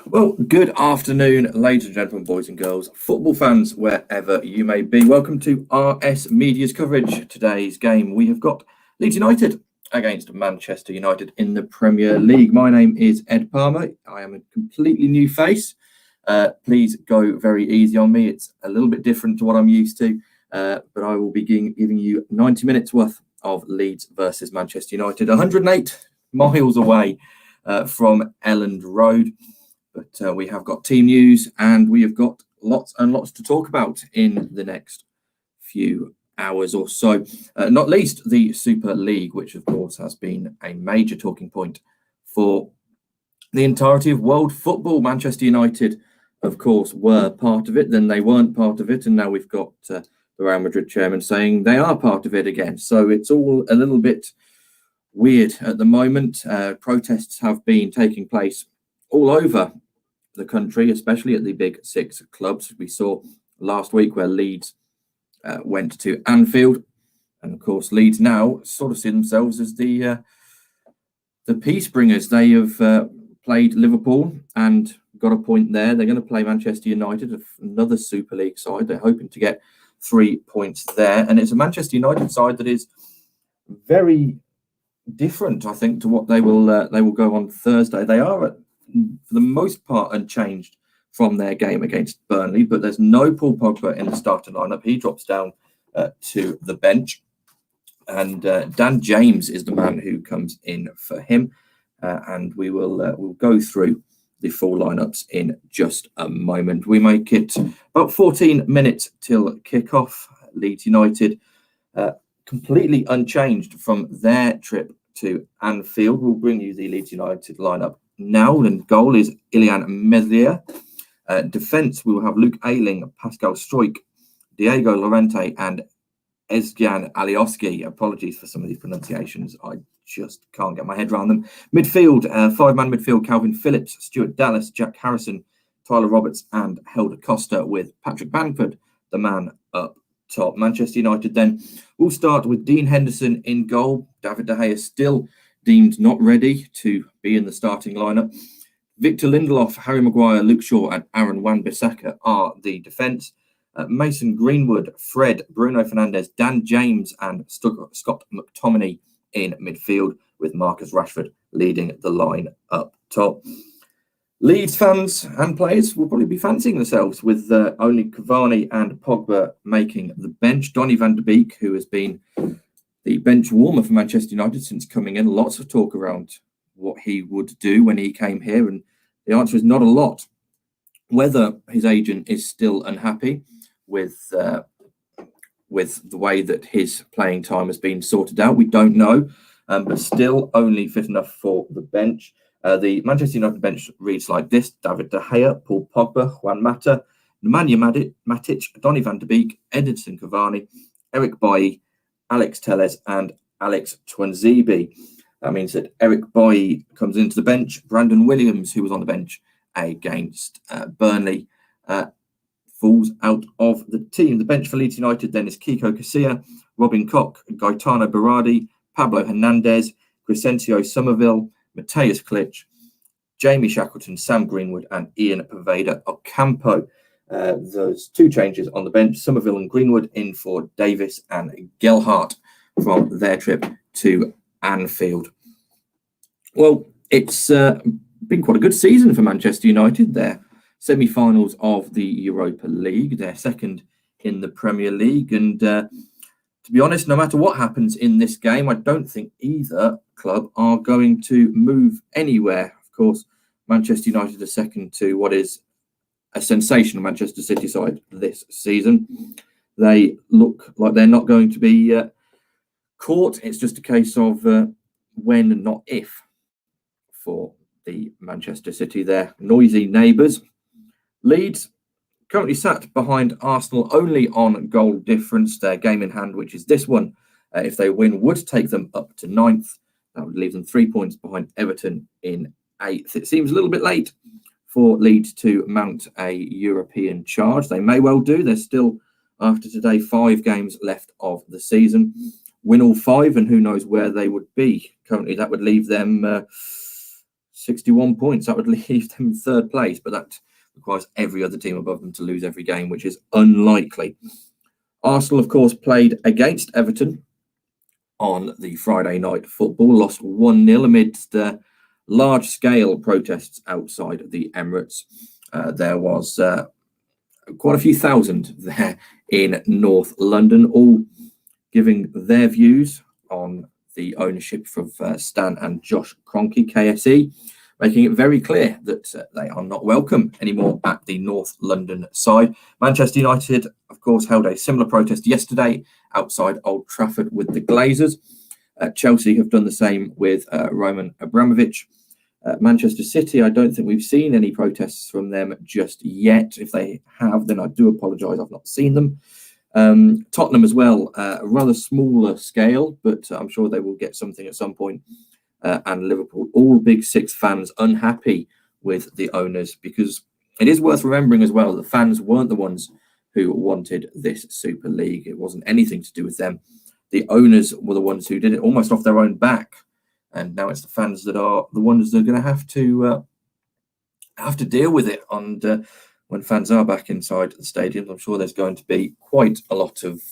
Well, good afternoon, ladies and gentlemen, boys and girls, football fans, wherever you may be. Welcome to RS Media's coverage. Today's game, we have got Leeds United against Manchester United in the Premier League. My name is Ed Palmer. I am a completely new face. Please go very easy on me. It's a little bit different to what I'm used to, but I will be giving you 90 minutes worth of Leeds versus Manchester United, 108 miles away from Elland Road. But we have got team news and we have got lots and lots to talk about in the next few hours or so. Not least the Super League, which of course has been a major talking point for the entirety of world football. Manchester United, of course, were part of it, then they weren't part of it, and now we've got the Real Madrid chairman saying they are part of it again. So it's all a little bit weird at the moment. Protests have been taking place all over the country, especially at the big six clubs. We saw last week where Leeds went to Anfield, and of course Leeds now sort of see themselves as the peace bringers. They have played Liverpool and got a point there. They're going to play Manchester United, another Super League side. They're hoping to get 3 points there, and it's a Manchester United side that is very different, I think, to what they will go on Thursday. They are for the most part unchanged from their game against Burnley, but there's no Paul Pogba in the starting lineup. He drops down to the bench, and Dan James is the man who comes in for him, and we'll go through the full lineups in just a moment. We make it about 14 minutes till kickoff. Leeds United completely unchanged from their trip to Anfield. We'll bring you the Leeds United lineup now. And goal is Ilian Meslier. Defence, we will have Luke Ayling, Pascal Struijk, Diego Llorente, and Ezgian Alioski. Apologies for some of these pronunciations. I just can't get my head around them. Midfield, five-man midfield, Calvin Phillips, Stuart Dallas, Jack Harrison, Tyler Roberts, and Helder Costa, with Patrick Bamford, the man up top. Manchester United then will start with Dean Henderson in goal. David De Gea still deemed not ready to be in the starting lineup. Victor Lindelof, Harry Maguire, Luke Shaw, and Aaron Wan-Bissaka are the defence. Mason Greenwood, Fred, Bruno Fernandes, Dan James, and Scott McTominay in midfield, with Marcus Rashford leading the line up top. Leeds fans and players will probably be fancying themselves with only Cavani and Pogba making the bench. Donny van de Beek, who has been the bench warmer for Manchester United since coming in. Lots of talk around what he would do when he came here, and the answer is not a lot. Whether his agent is still unhappy with the way that his playing time has been sorted out, we don't know, but still only fit enough for the bench. The Manchester United bench reads like this: David De Gea, Paul Pogba, Juan Mata, Nemanja Matic, Donny van de Beek, Edinson Cavani, Eric Bailly, Alex Telles, and Alex Tuanzebe. That means that Eric Bailly comes into the bench. Brandon Williams, who was on the bench against Burnley, falls out of the team. The bench for Leeds United then is Kiko Casilla, Robin Koch, Gaetano Berardi, Pablo Hernandez, Crescencio Somerville, Mateus Klitsch, Jamie Shackleton, Sam Greenwood, and Ian Poveda Ocampo. Those two changes on the bench: Somerville and Greenwood in for Davis and Gelhardt from their trip to Anfield. Well, it's been quite a good season for Manchester United. They're semi-finals of the Europa League. They're second in the Premier League. And to be honest, no matter what happens in this game, I don't think either club are going to move anywhere. Of course, Manchester United are second to what is a sensational Manchester City side this season. They look like they're not going to be caught. It's just a case of when and not if for the Manchester City, their noisy neighbours. Leeds currently sat behind Arsenal only on goal difference. Their game in hand, which is this one, if they win, would take them up to 9th. That would leave them 3 points behind Everton in 8th. It seems a little bit late for Leeds to mount a European charge. They may well do. There's still, after today, 5 games left of the season. Win all 5, and who knows where they would be. Currently, that would leave them 61 points. That would leave them in third place, but that requires every other team above them to lose every game, which is unlikely. Arsenal, of course, played against Everton on the Friday night football, lost 1-0 amidst large-scale protests outside the Emirates. There was quite a few thousand there in North London, all giving their views on the ownership of Stan and Josh Kroenke, KSE, making it very clear that they are not welcome anymore at the North London side. Manchester United, of course, held a similar protest yesterday outside Old Trafford with the Glazers. Chelsea have done the same with Roman Abramovich. Manchester City, I don't think we've seen any protests from them just yet. If they have, then I do apologise, I've not seen them. Tottenham as well, a rather smaller scale, but I'm sure they will get something at some point. And Liverpool, all Big Six fans unhappy with the owners, because it is worth remembering as well, the fans weren't the ones who wanted this Super League. It wasn't anything to do with them. The owners were the ones who did it almost off their own back. And now it's the fans that are the ones that are going to have to deal with it. And when fans are back inside the stadiums, I'm sure there's going to be quite a lot of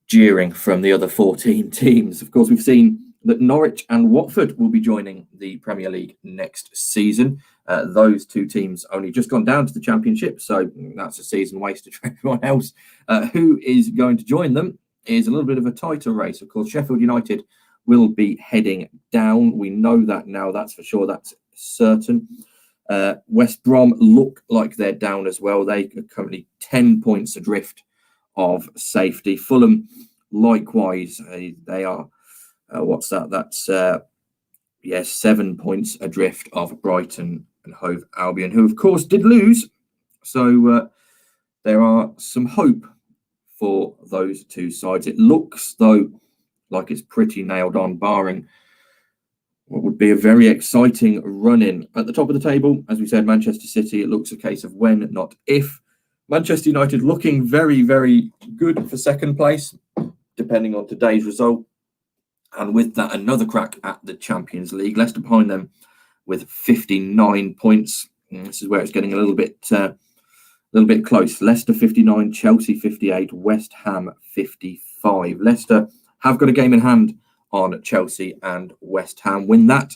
jeering from the other 14 teams. Of course, we've seen that Norwich and Watford will be joining the Premier League next season. Those two teams only just gone down to the Championship, so that's a season wasted for everyone else. Who is going to join them is a little bit of a tighter race. Of course, Sheffield United will be heading down. We know that now, that's for sure, that's certain. West Brom look like they're down as well. They are currently 10 points adrift of safety. Fulham, likewise, they are, what's that? That's, 7 points adrift of Brighton and Hove Albion, who, of course, did lose. So there are some hope for those two sides. It looks, though, like it's pretty nailed on, barring what would be a very exciting run-in. At the top of the table, as we said, Manchester City, it looks a case of when, not if. Manchester United looking very, very good for second place, depending on today's result. And with that, another crack at the Champions League. Leicester behind them with 59 points. And this is where it's getting a little bit close. Leicester 59, Chelsea 58, West Ham 55. Leicester have got a game in hand on Chelsea and West Ham. Win that,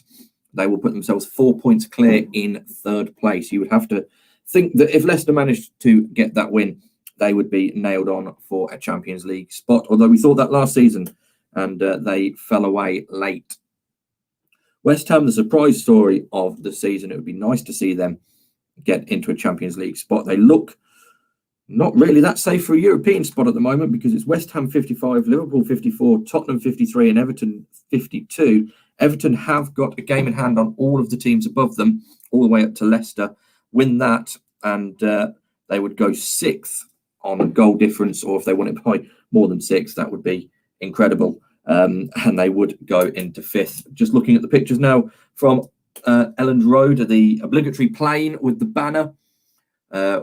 they will put themselves 4 points clear in third place. You would have to think that if Leicester managed to get that win, they would be nailed on for a Champions League spot, although we thought that last season, and they fell away late. West Ham, the surprise story of the season. It would be nice to see them get into a Champions League spot. They look not really that safe for a European spot at the moment, because it's West Ham 55, Liverpool 54, Tottenham 53 and Everton 52. Everton have got a game in hand on all of the teams above them, all the way up to Leicester. Win that and they would go sixth on a goal difference, or if they won it by more than six, that would be incredible. And they would go into fifth. Just looking at the pictures now from Elland Road, the obligatory plane with the banner,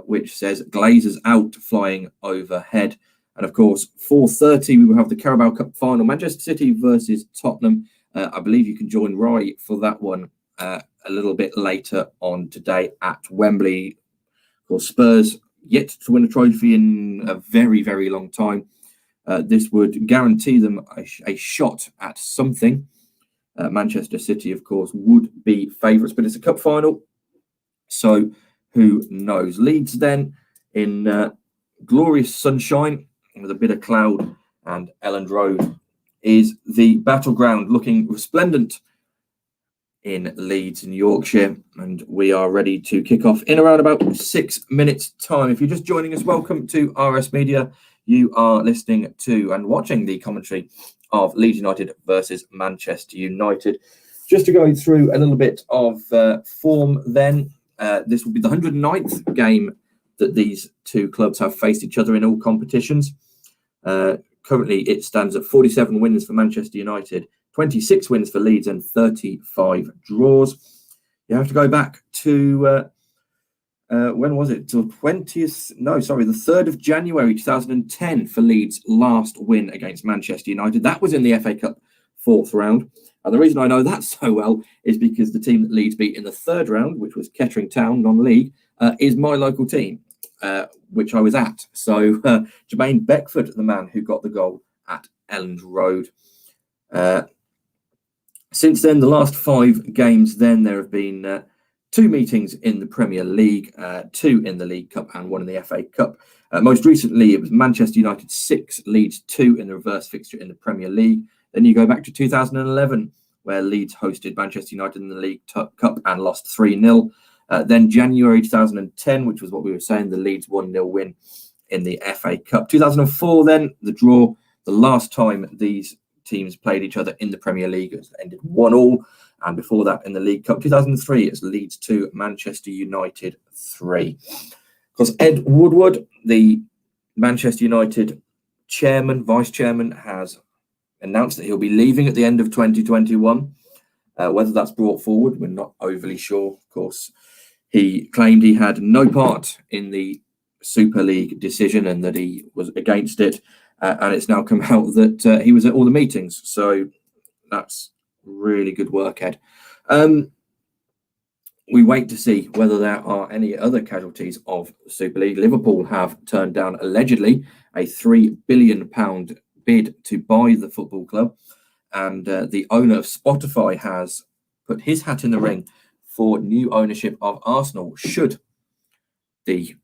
which says Glazers out, flying overhead. And of course, 4:30, we will have the Carabao Cup final, Manchester City versus Tottenham. I believe you can join Roy for that one a little bit later on today at Wembley. Of course, Spurs yet to win a trophy in a very, very long time. This would guarantee them a shot at something. Manchester City, of course, would be favourites, but it's a cup final, so who knows? Leeds then in glorious sunshine with a bit of cloud, and Elland Road is the battleground, looking resplendent in Leeds in Yorkshire, and we are ready to kick off in around about 6 minutes time. If you're just joining us, welcome to RS Media. You are listening to and watching the commentary of Leeds United versus Manchester United. Just to go through a little bit of form then, this will be the 109th game that these two clubs have faced each other in all competitions. Currently, it stands at 47 wins for Manchester United, 26 wins for Leeds and 35 draws. You have to go back to, when was it? Till the 3rd of January 2010 for Leeds' last win against Manchester United. That was in the FA Cup fourth round. And the reason I know that so well is because the team that Leeds beat in the third round, which was Kettering Town, non-league, is my local team, which I was at. So Jermaine Beckford, the man who got the goal at Elland Road. Since then, the last 5 games, then there have been 2 meetings in the Premier League, 2 in the League Cup and 1 in the FA Cup. Most recently, it was Manchester United 6, Leeds 2 in the reverse fixture in the Premier League. Then you go back to 2011, where Leeds hosted Manchester United in the League Cup and lost 3-0. Then January 2010, which was what we were saying, the Leeds 1-0 win in the FA Cup. 2004, then the draw, the last time these teams played each other in the Premier League. It ended 1-1, and before that in the League Cup 2003, it's Leeds 2, Manchester United 3. Because Ed Woodward, the Manchester United vice chairman, has announced that he'll be leaving at the end of 2021. Whether that's brought forward, we're not overly sure. Of course, he claimed he had no part in the Super League decision and that he was against it. And it's now come out that he was at all the meetings. So that's really good work, Ed. We wait to see whether there are any other casualties of the Super League. Liverpool have turned down, allegedly, a £3 billion bid to buy the football club. And the owner of Spotify has put his hat in the ring for new ownership of Arsenal, should the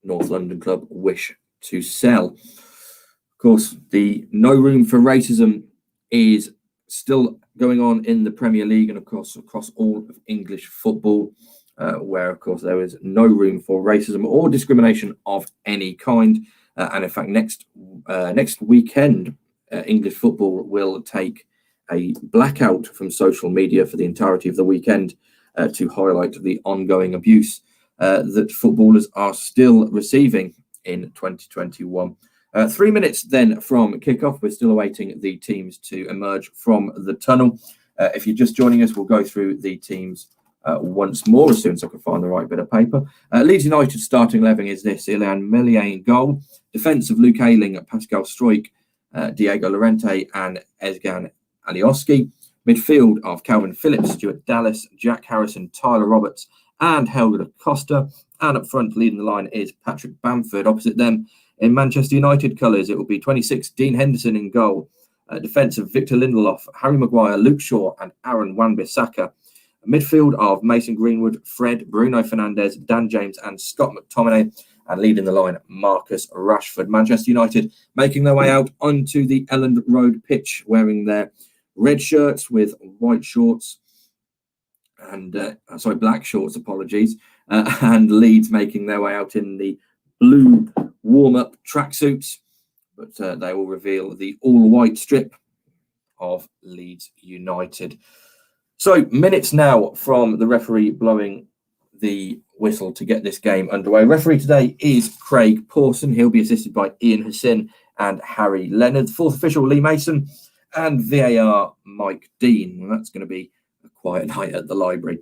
North London club wish to sell. Of course, the no room for racism is still going on in the Premier League and, of course, across all of English football, where, of course, there is no room for racism or discrimination of any kind. And, in fact, next weekend, English football will take a blackout from social media for the entirety of the weekend to highlight the ongoing abuse that footballers are still receiving in 2021. 3 minutes then from kickoff. We're still awaiting the teams to emerge from the tunnel. If you're just joining us, we'll go through the teams once more as soon as I can find the right bit of paper. Leeds United starting 11 is this: Ilyan Meslier in goal. Defence of Luke Ayling, Pascal Struijk, Diego Llorente and Ezgan Alioski. Midfield of Calvin Phillips, Stuart Dallas, Jack Harrison, Tyler Roberts and Helder Costa. And up front, leading the line, is Patrick Bamford. Opposite them, in Manchester United colours, it will be 26, Dean Henderson in goal. Defence of Victor Lindelof, Harry Maguire, Luke Shaw and Aaron Wan-Bissaka. Midfield of Mason Greenwood, Fred, Bruno Fernandes, Dan James and Scott McTominay. And leading the line, Marcus Rashford. Manchester United making their way out onto the Elland Road pitch, wearing their red shirts with white shorts and black shorts, apologies. And Leeds making their way out in the blue warm-up tracksuits, but they will reveal the all-white strip of Leeds United. So, minutes now from the referee blowing the whistle to get this game underway. Referee today is Craig Pawson. He'll be assisted by Ian Hassin and Harry Leonard. Fourth official, Lee Mason, and VAR, Mike Dean. And that's going to be a quiet night at the library.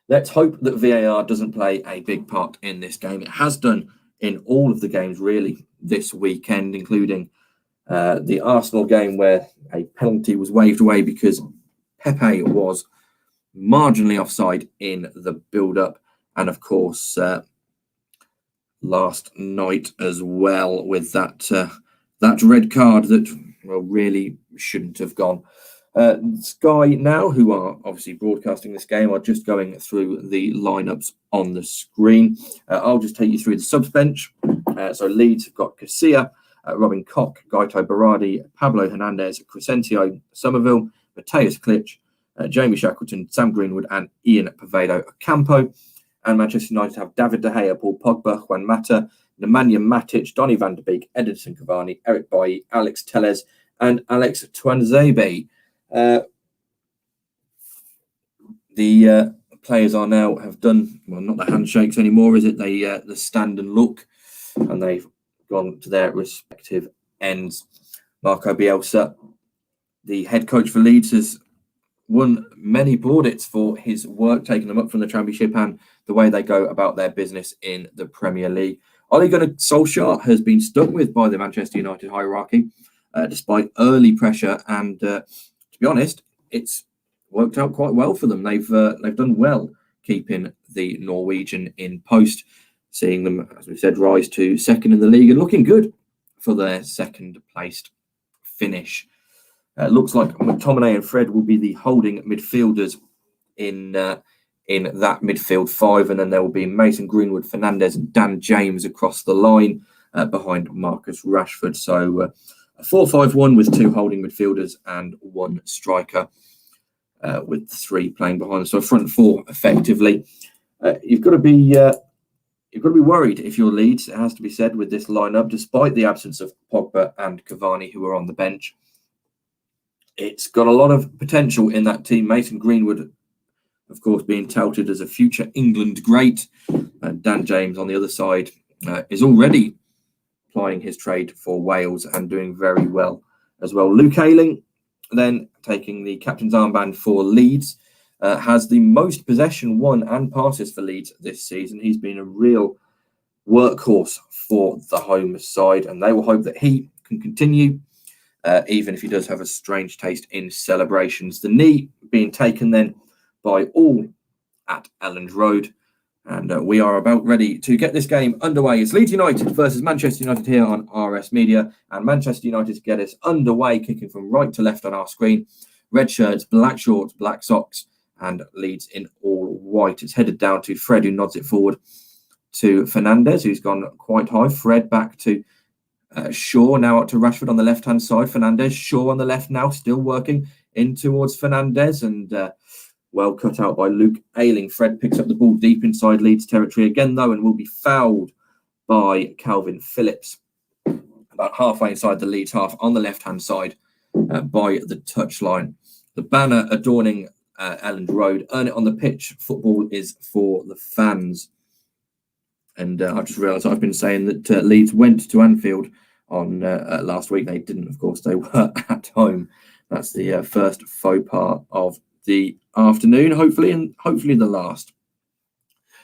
Let's hope that VAR doesn't play a big part in this game. It has done in all of the games, really, this weekend, including the Arsenal game where a penalty was waved away because Pepe was marginally offside in the build-up. And, of course, last night as well with that red card that really shouldn't have gone. Sky now, who are obviously broadcasting this game, are just going through the lineups on the screen. I'll just take you through the subs bench. So Leeds have got Casilla, Robin Koch, Gaito Berardi, Pablo Hernandez, Crescencio Somerville, Mateus Klitsch, Jamie Shackleton, Sam Greenwood and Ian Pavedo Ocampo. And Manchester United have David De Gea, Paul Pogba, Juan Mata, Nemanja Matic, Donny van der Beek, Edinson Cavani, Eric Bailly, Alex Telles and Alex Tuanzebe. The players are now have done, well, not the handshakes anymore, is it? They the stand and look, and they've gone to their respective ends. Marco Bielsa, the head coach for Leeds, has won many plaudits for his work, taking them up from the Championship and the way they go about their business in the Premier League. Ole Gunnar Solskjaer has been stuck with by the Manchester United hierarchy. despite early pressure. And to be honest, it's worked out quite well for them. They've done well keeping the Norwegian in post, seeing them, as we said, rise to second in the league and looking good for their second placed finish. Looks like McTominay and Fred will be the holding midfielders in that midfield five, and then there will be Mason Greenwood, Fernandes, and Dan James across the line behind Marcus Rashford. So a 4-5-1 with two holding midfielders and one striker, with three playing behind. So a front four effectively. You've got to be worried if you're Leeds, it has to be said, with this lineup, despite the absence of Pogba and Cavani, who are on the bench. It's got a lot of potential in that team. Mason Greenwood, of course, being touted as a future England great. Dan James on the other side is already plying his trade for Wales and doing very well as well. Luke Ayling, then taking the captain's armband for Leeds, has the most possession won and passes for Leeds this season. He's been a real workhorse for the home side, and they will hope that he can continue, even if he does have a strange taste in celebrations. The knee being taken then by all at Elland Road. And we are about ready to get this game underway. It's Leeds United versus Manchester United here on RS Media. And Manchester United get us underway, kicking from right to left on our screen. Red shirts, black shorts, black socks, and Leeds in all white. It's headed down to Fred, who nods it forward to Fernandes, who's gone quite high. Fred back to Shaw, now out to Rashford on the left-hand side. Fernandes, Shaw on the left now, still working in towards Fernandes, and well cut out by Luke Ayling. Fred picks up the ball deep inside Leeds territory again, though, and will be fouled by Calvin Phillips about halfway inside the Leeds half on the left-hand side by the touchline. The banner adorning Elland Road, "Earn it on the pitch. Football is for the fans." And I've just realised I've been saying that Leeds went to Anfield on last week. They didn't, of course. They were at home. That's the first faux pas of the afternoon, hopefully the last.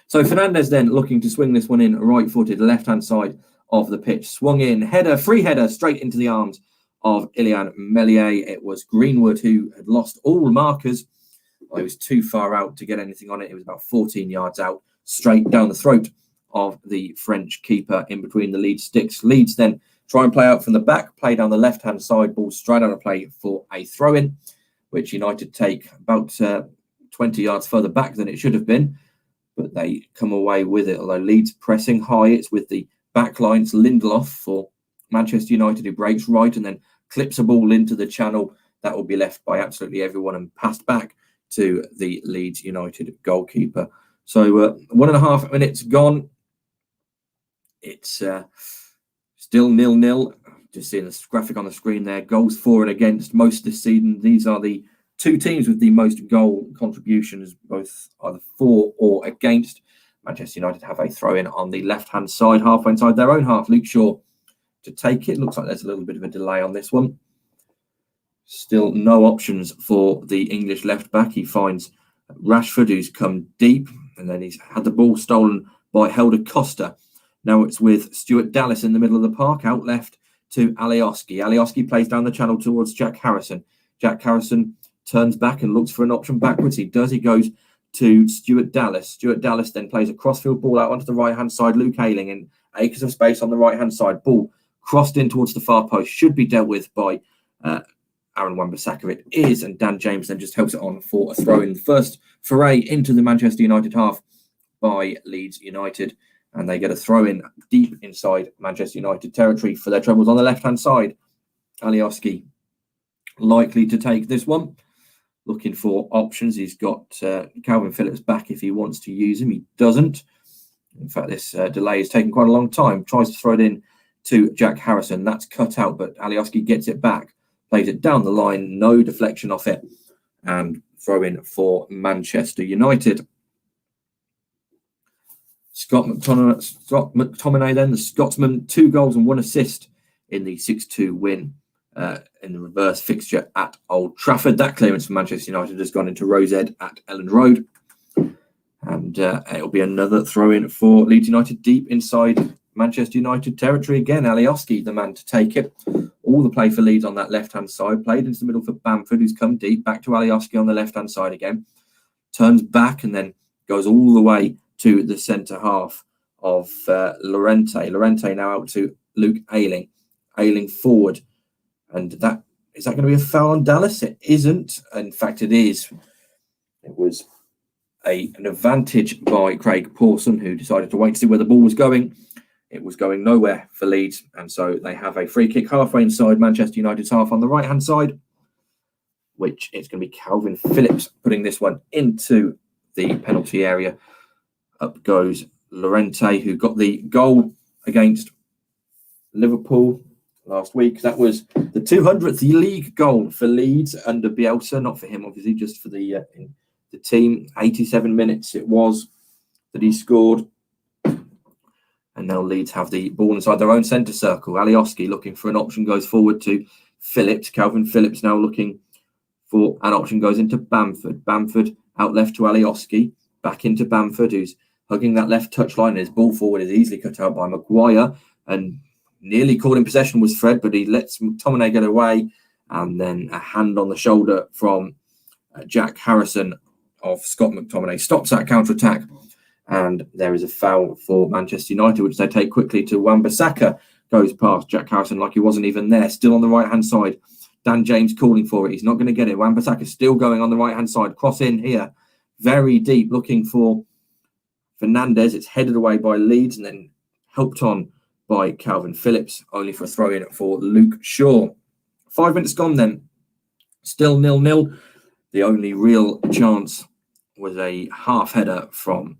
So Fernandes then looking to swing this one in right-footed, left-hand side of the pitch. Swung in, free header straight into the arms of Ilian Meslier. It was Greenwood who had lost all markers. He was too far out to get anything on it. It was about 14 yards out, straight down the throat of the French keeper in between the Leeds sticks. Leeds then try and play out from the back, play down the left-hand side, ball straight on a play for a throw-in, which United take about 20 yards further back than it should have been, but they come away with it. Although Leeds pressing high, it's with the back line. It's Lindelof for Manchester United, who breaks right and then clips a ball into the channel. That will be left by absolutely everyone and passed back to the Leeds United goalkeeper. So 1.5 minutes gone. It's still 0-0. Just seeing this graphic on the screen there, goals for and against most this season. These are the two teams with the most goal contributions, both either for or against. Manchester United have a throw-in on the left-hand side, halfway inside their own half. Luke Shaw to take it. Looks like there's a little bit of a delay on this one. Still no options for the English left-back. He finds Rashford, who's come deep, and then he's had the ball stolen by Helder Costa. Now it's with Stuart Dallas in the middle of the park, out left to Alioski. Alioski plays down the channel towards Jack Harrison. Jack Harrison turns back and looks for an option backwards. He does. He goes to Stuart Dallas. Stuart Dallas then plays a crossfield ball out onto the right-hand side. Luke Ayling in acres of space on the right-hand side. Ball crossed in towards the far post. Should be dealt with by Aaron Wan-Bissaka. It is, and Dan James then just helps it on for a throw-in. The first foray into the Manchester United half by Leeds United. And they get a throw-in deep inside Manchester United territory for their troubles on the left-hand side. Alioski likely to take this one. Looking for options. He's got Calvin Phillips back if he wants to use him. He doesn't. In fact, this delay has taken quite a long time. Tries to throw it in to Jack Harrison. That's cut out, but Alioski gets it back. Plays it down the line. No deflection off it. And throw-in for Manchester United. Scott McTominay then, the Scotsman, 2 goals and 1 assist in the 6-2 win in the reverse fixture at Old Trafford. That clearance for Manchester United has gone into Rosed at Elland Road. And it'll be another throw-in for Leeds United deep inside Manchester United territory. Again, Alioski, the man to take it. all the play for Leeds on that left-hand side. Played into the middle for Bamford, who's come deep. Back to Alioski on the left-hand side again. Turns back and then goes all the way to the centre half of Llorente. Llorente now out to Luke Ayling. Ayling forward. And is that going to be a foul on Dallas? It isn't. In fact, it is. It was an advantage by Craig Pawson, who decided to wait to see where the ball was going. It was going nowhere for Leeds, and so they have a free kick halfway inside Manchester United's half on the right-hand side, which it's going to be Calvin Phillips putting this one into the penalty area. Up goes Llorente, who got the goal against Liverpool last week. That was the 200th league goal for Leeds under Bielsa, not for him, obviously, just for the team. 87 minutes it was that he scored. And now Leeds have the ball inside their own centre circle. Alioski looking for an option, goes forward to Phillips. Calvin Phillips now looking for an option, goes into Bamford. Bamford out left to Alioski. Back into Bamford, who's hugging that left touchline. His ball forward is easily cut out by Maguire. And nearly caught in possession was Fred, but he lets McTominay get away. And then a hand on the shoulder from Jack Harrison of Scott McTominay stops that counter-attack. And there is a foul for Manchester United, which they take quickly to Wan-Bissaka. Goes past Jack Harrison like he wasn't even there. Still on the right-hand side. Dan James calling for it. He's not going to get it. Wan-Bissaka still going on the right-hand side. Cross in here. Very deep, looking for Fernandez. It's headed away by Leeds and then helped on by Calvin Phillips, only for a throw-in for Luke Shaw. 5 minutes gone then. Still 0-0. The only real chance was a half header from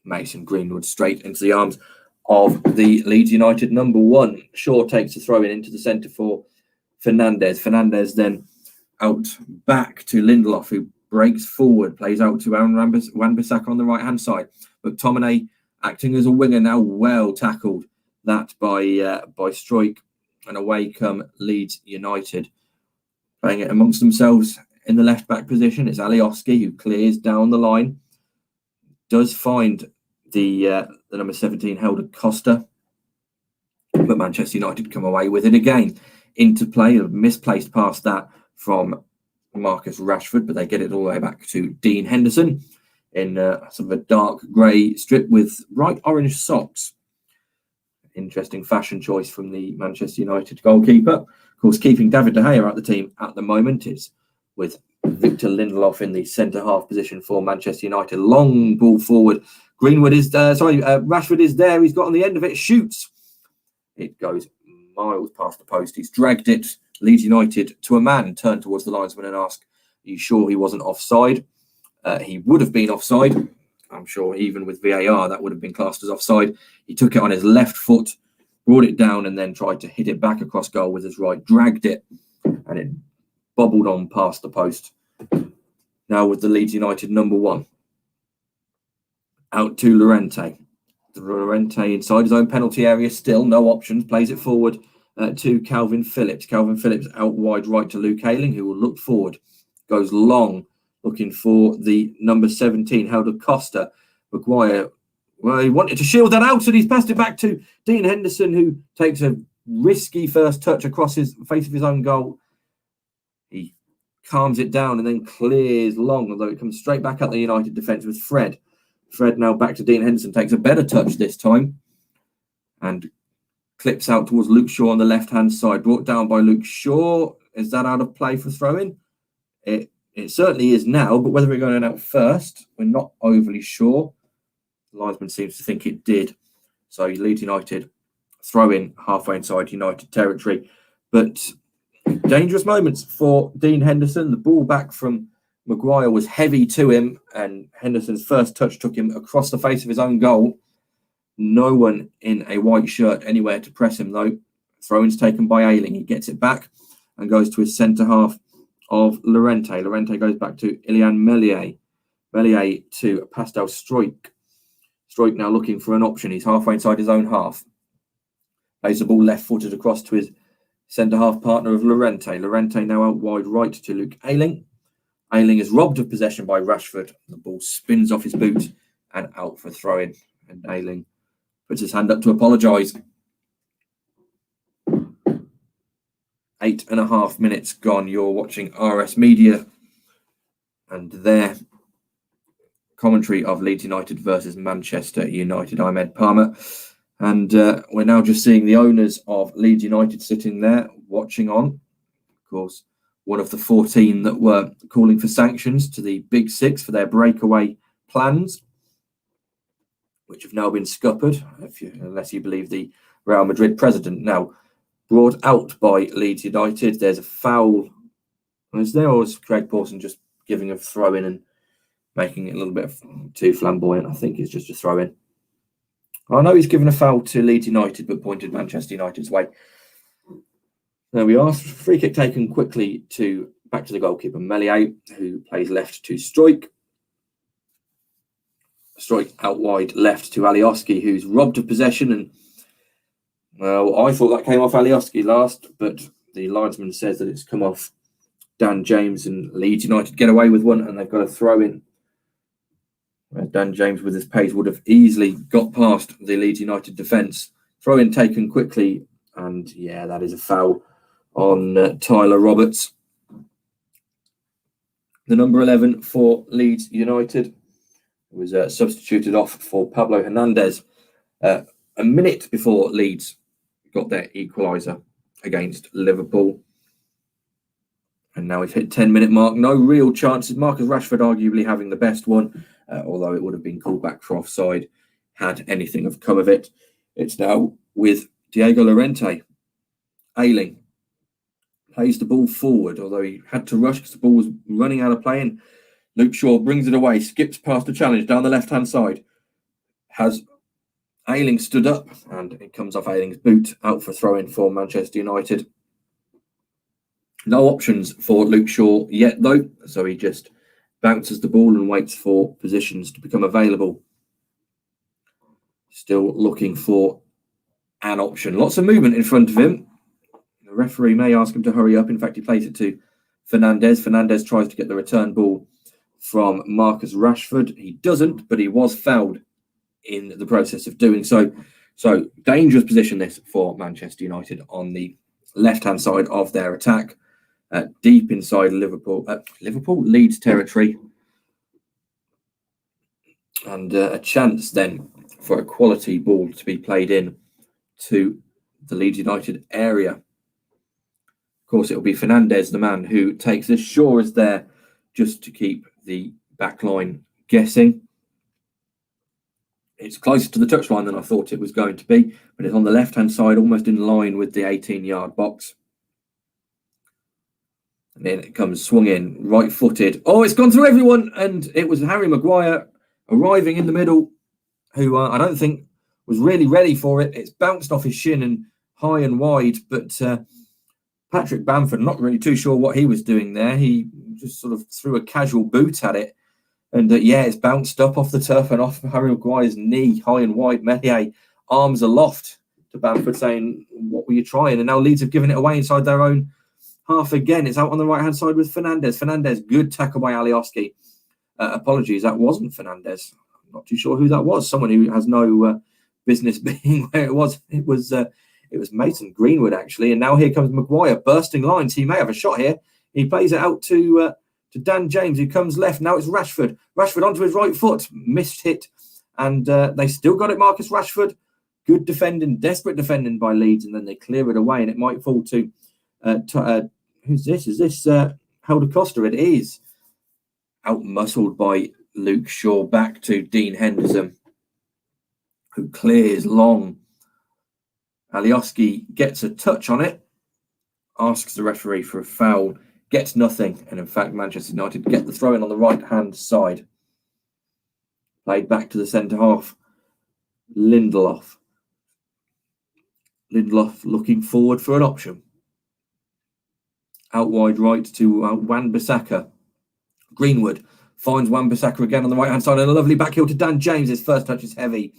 Mason Greenwood straight into the arms of the Leeds United number one. Shaw takes a throw in into the centre for Fernandez. Fernandez then out back to Lindelof, who breaks forward, plays out to Wan-Bissaka on the right-hand side. McTominay acting as a winger now, well tackled that by Struijk, and away come Leeds United. Playing it amongst themselves in the left-back position. It's Alioski who clears down the line. Does find the number 17 Helder Costa, but Manchester United come away with it again. Into play, a misplaced pass that from Marcus Rashford, but they get it all the way back to Dean Henderson in sort of a dark grey strip with bright orange socks. Interesting fashion choice from the Manchester United goalkeeper. Of course, keeping David De Gea out the team at the moment is with Victor Lindelof in the centre-half position for Manchester United. Long ball forward. Rashford is there. He's got on the end of it. Shoots. It goes miles past the post. He's dragged it. Leeds United to a man turn towards the linesman and ask, are you sure he wasn't offside? He would have been offside. I'm sure even with VAR that would have been classed as offside. He took it on his left foot, brought it down and then tried to hit it back across goal with his right. Dragged it and it bobbled on past the post. Now with the Leeds United number one. Out to Llorente. Llorente inside his own penalty area still. No options. Plays it forward to Calvin Phillips. Calvin Phillips out wide right to Luke Ayling, who will look forward. Goes long, looking for the number 17, Helder Costa. Maguire, well, he wanted to shield that out, and he's passed it back to Dean Henderson, who takes a risky first touch across his face of his own goal. He calms it down and then clears long, although it comes straight back at the United defence with Fred. Fred now back to Dean Henderson, takes a better touch this time and clips out towards Luke Shaw on the left-hand side. Brought down by Luke Shaw. Is that out of play for throwing? It certainly is now, but whether it going out first, we're not overly sure. The linesman seems to think it did. So Leeds United throw in halfway inside United territory. But dangerous moments for Dean Henderson. The ball back from Maguire was heavy to him, and Henderson's first touch took him across the face of his own goal. No one in a white shirt anywhere to press him, though. Throw-in's taken by Ayling. He gets it back and goes to his centre-half of Llorente. Llorente goes back to Ilian Meslier. Meslier to Pascal Struijk. Struijk now looking for an option. He's halfway inside his own half. Plays the ball left-footed across to his centre-half partner of Llorente. Llorente now out wide right to Luke Ayling. Ayling is robbed of possession by Rashford. The ball spins off his boot and out for a throw-in. And Ayling puts his hand up to apologise. 8.5 minutes gone. You're watching RS Media and their commentary of Leeds United versus Manchester United. I'm Ed Palmer, and we're now just seeing the owners of Leeds United sitting there watching on. Of course, one of the 14 that were calling for sanctions to the Big Six for their breakaway plans, which have now been scuppered, unless you believe the Real Madrid president. Now, brought out by Leeds United, there's a foul. Is there, or is Craig Pawson just giving a throw in and making it a little bit too flamboyant? I think it's just a throw in. I know he's given a foul to Leeds United, but pointed Manchester United's way. There we are. Free kick taken quickly back to the goalkeeper, Meslier, who plays left to Strike. Strike out wide left to Alioski, who's robbed of possession. And, well, I thought that came off Alioski last, but the linesman says that it's come off Dan James, and Leeds United get away with one, and they've got a throw in. Dan James, with his pace, would have easily got past the Leeds United defence. Throw in taken quickly, and yeah, that is a foul on Tyler Roberts. The number 11 for Leeds United was substituted off for Pablo Hernandez a minute before Leeds got their equaliser against Liverpool. And now we've hit 10-minute mark. No real chances. Marcus Rashford arguably having the best one, although it would have been called back for offside had anything have come of it. It's now with Diego Llorente. Ayling plays the ball forward, although he had to rush because the ball was running out of play. And Luke Shaw brings it away, skips past the challenge down the left-hand side. Has Ayling stood up, and it comes off Ayling's boot, out for throw-in for Manchester United. No options for Luke Shaw yet, though, so he just bounces the ball and waits for positions to become available. Still looking for an option. Lots of movement in front of him. The referee may ask him to hurry up. In fact, he plays it to Fernandez. Fernandez tries to get the return ball from Marcus Rashford. He doesn't, but he was fouled in the process of doing so. So, dangerous position this for Manchester United on the left-hand side of their attack. Deep inside Leeds territory, and a chance then for a quality ball to be played in to the Leeds United area. Of course, it will be Fernandez, the man who takes this. Shaw is there just to keep the back line guessing. It's closer to the touchline than I thought it was going to be, but it's on the left-hand side, almost in line with the 18-yard box. And then it comes swung in, right-footed. Oh, it's gone through everyone. And it was Harry Maguire arriving in the middle, who I don't think was really ready for it. It's bounced off his shin and high and wide. But Patrick Bamford, not really too sure what he was doing there. He just sort of threw a casual boot at it. And yeah, it's bounced up off the turf and off Harry Maguire's knee, high and wide. Meslier, arms aloft to Bamford, saying, what were you trying? And now Leeds have given it away inside their own half again. It's out on the right-hand side with Fernandez. Fernandez, good tackle by Alioski. Apologies, that wasn't Fernandez. I'm not too sure who that was. Someone who has no business being where it was. It was Mason Greenwood, actually. And now here comes Maguire, bursting lines. He may have a shot here. He plays it out to Dan James, who comes left. Now it's Rashford. Rashford onto his right foot. Missed hit. And they still got it, Marcus Rashford. Good defending, desperate defending by Leeds. And then they clear it away. And it might fall to... who's this? Is this Helder Costa? It is. Out-muscled by Luke Shaw, back to Dean Henderson, who clears long. Alioski gets a touch on it, asks the referee for a foul, gets nothing, and in fact Manchester United get the throw-in on the right-hand side. Played back to the centre half. Lindelof looking forward for an option. Out wide right to Wan-Bissaka. Greenwood finds Wan-Bissaka again on the right-hand side, and a lovely back heel to Dan James. His first touch is heavy,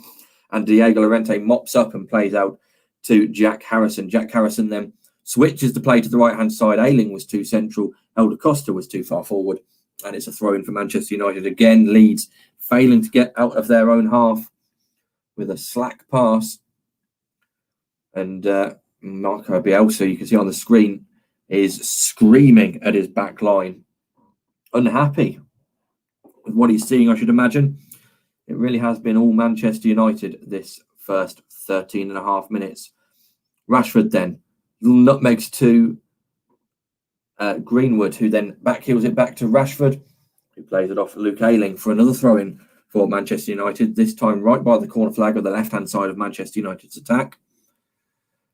and Diego Llorente mops up and plays out to Jack Harrison. Jack Harrison then switches the play to the right-hand side. Ayling was too central. Helder Costa was too far forward, and it's a throw-in for Manchester United. Again, Leeds failing to get out of their own half with a slack pass. And Marco Bielsa, you can see on the screen, is screaming at his back line. Unhappy with what he's seeing, I should imagine. It really has been all Manchester United this first 13 and a half minutes. Rashford then nutmegs to Greenwood, who then backheels it back to Rashford, who plays it off Luke Ayling for another throw-in for Manchester United, this time right by the corner flag of the left-hand side of Manchester United's attack.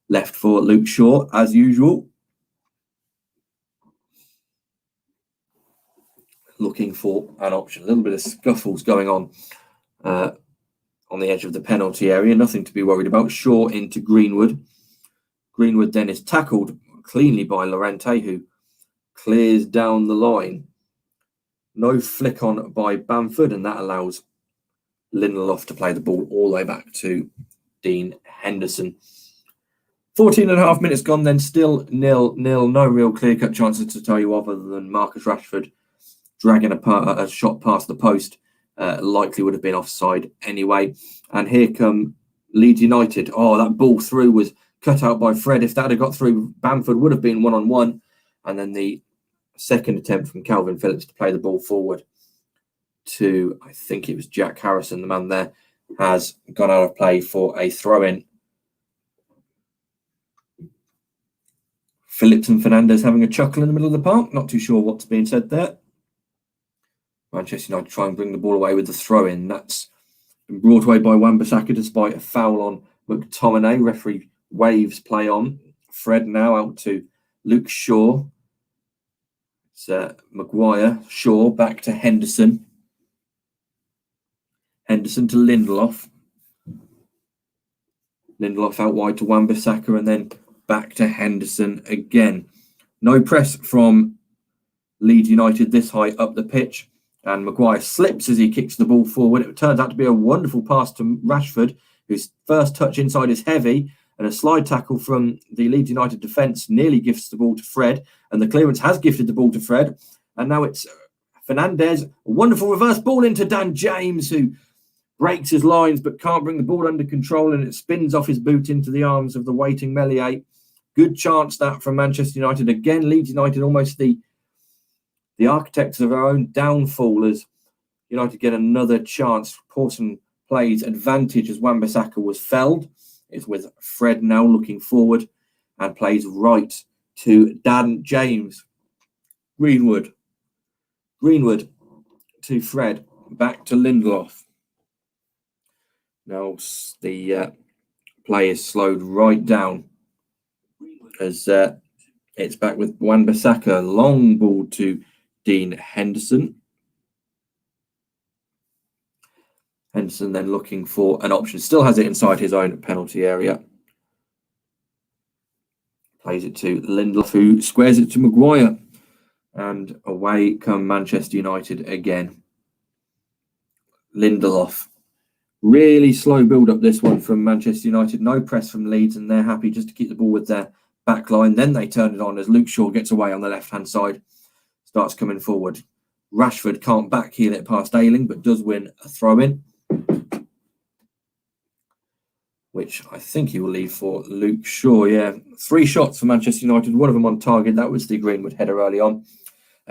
Left for Luke Shaw, as usual. Looking for an option. A little bit of scuffles going on the edge of the penalty area. Nothing to be worried about. Shaw into Greenwood. Greenwood then is tackled cleanly by Llorente, who clears down the line. No flick on by Bamford, and that allows Lindelof to play the ball all the way back to Dean Henderson. 14 and a half minutes gone, then still 0-0. No real clear-cut chances to tell you other than Marcus Rashford dragging a shot past the post. Likely would have been offside anyway. And here come Leeds United. Oh, that ball through was cut out by Fred. If that had got through, Bamford would have been one-on-one. And then the second attempt from Calvin Phillips to play the ball forward to, I think it was Jack Harrison, the man there, has gone out of play for a throw-in. Phillips and Fernandes having a chuckle in the middle of the park. Not too sure what's being said there. Manchester United try and bring the ball away with the throw-in. That's been brought away by Wan-Bissaka despite a foul on McTominay. Referee waves play on. Fred now out to Luke Shaw. It's Maguire. Shaw back to Henderson. Henderson to Lindelof. Lindelof out wide to Wan-Bissaka and then back to Henderson again. No press from Leeds United this high up the pitch. And Maguire slips as he kicks the ball forward. It turns out to be a wonderful pass to Rashford, whose first touch inside is heavy. And a slide tackle from the Leeds United defence nearly gifts the ball to Fred. And the clearance has gifted the ball to Fred. And now it's Fernandes. A wonderful reverse ball into Dan James, who breaks his lines but can't bring the ball under control. And it spins off his boot into the arms of the waiting Meslier. Good chance that from Manchester United. Again, Leeds United almost the architects of our own downfall as United get another chance. Pawson plays advantage as Wan-Bissaka was felled. It's with Fred now looking forward and plays right to Dan James. Greenwood to Fred, back to Lindelof. Now the play is slowed right down as it's back with Wan-Bissaka. Long ball to Dean Henderson. Henderson then looking for an option. Still has it inside his own penalty area. Plays it to Lindelof, who squares it to Maguire. And away come Manchester United again. Lindelof. Really slow build-up this one from Manchester United. No press from Leeds, and they're happy just to keep the ball with their back line. Then they turn it on as Luke Shaw gets away on the left-hand side. Starts coming forward. Rashford can't backheel it past Ayling, but does win a throw-in, which I think he will leave for Luke Shaw. Yeah, 3 shots for Manchester United, one of them on target. That was the Greenwood header early on.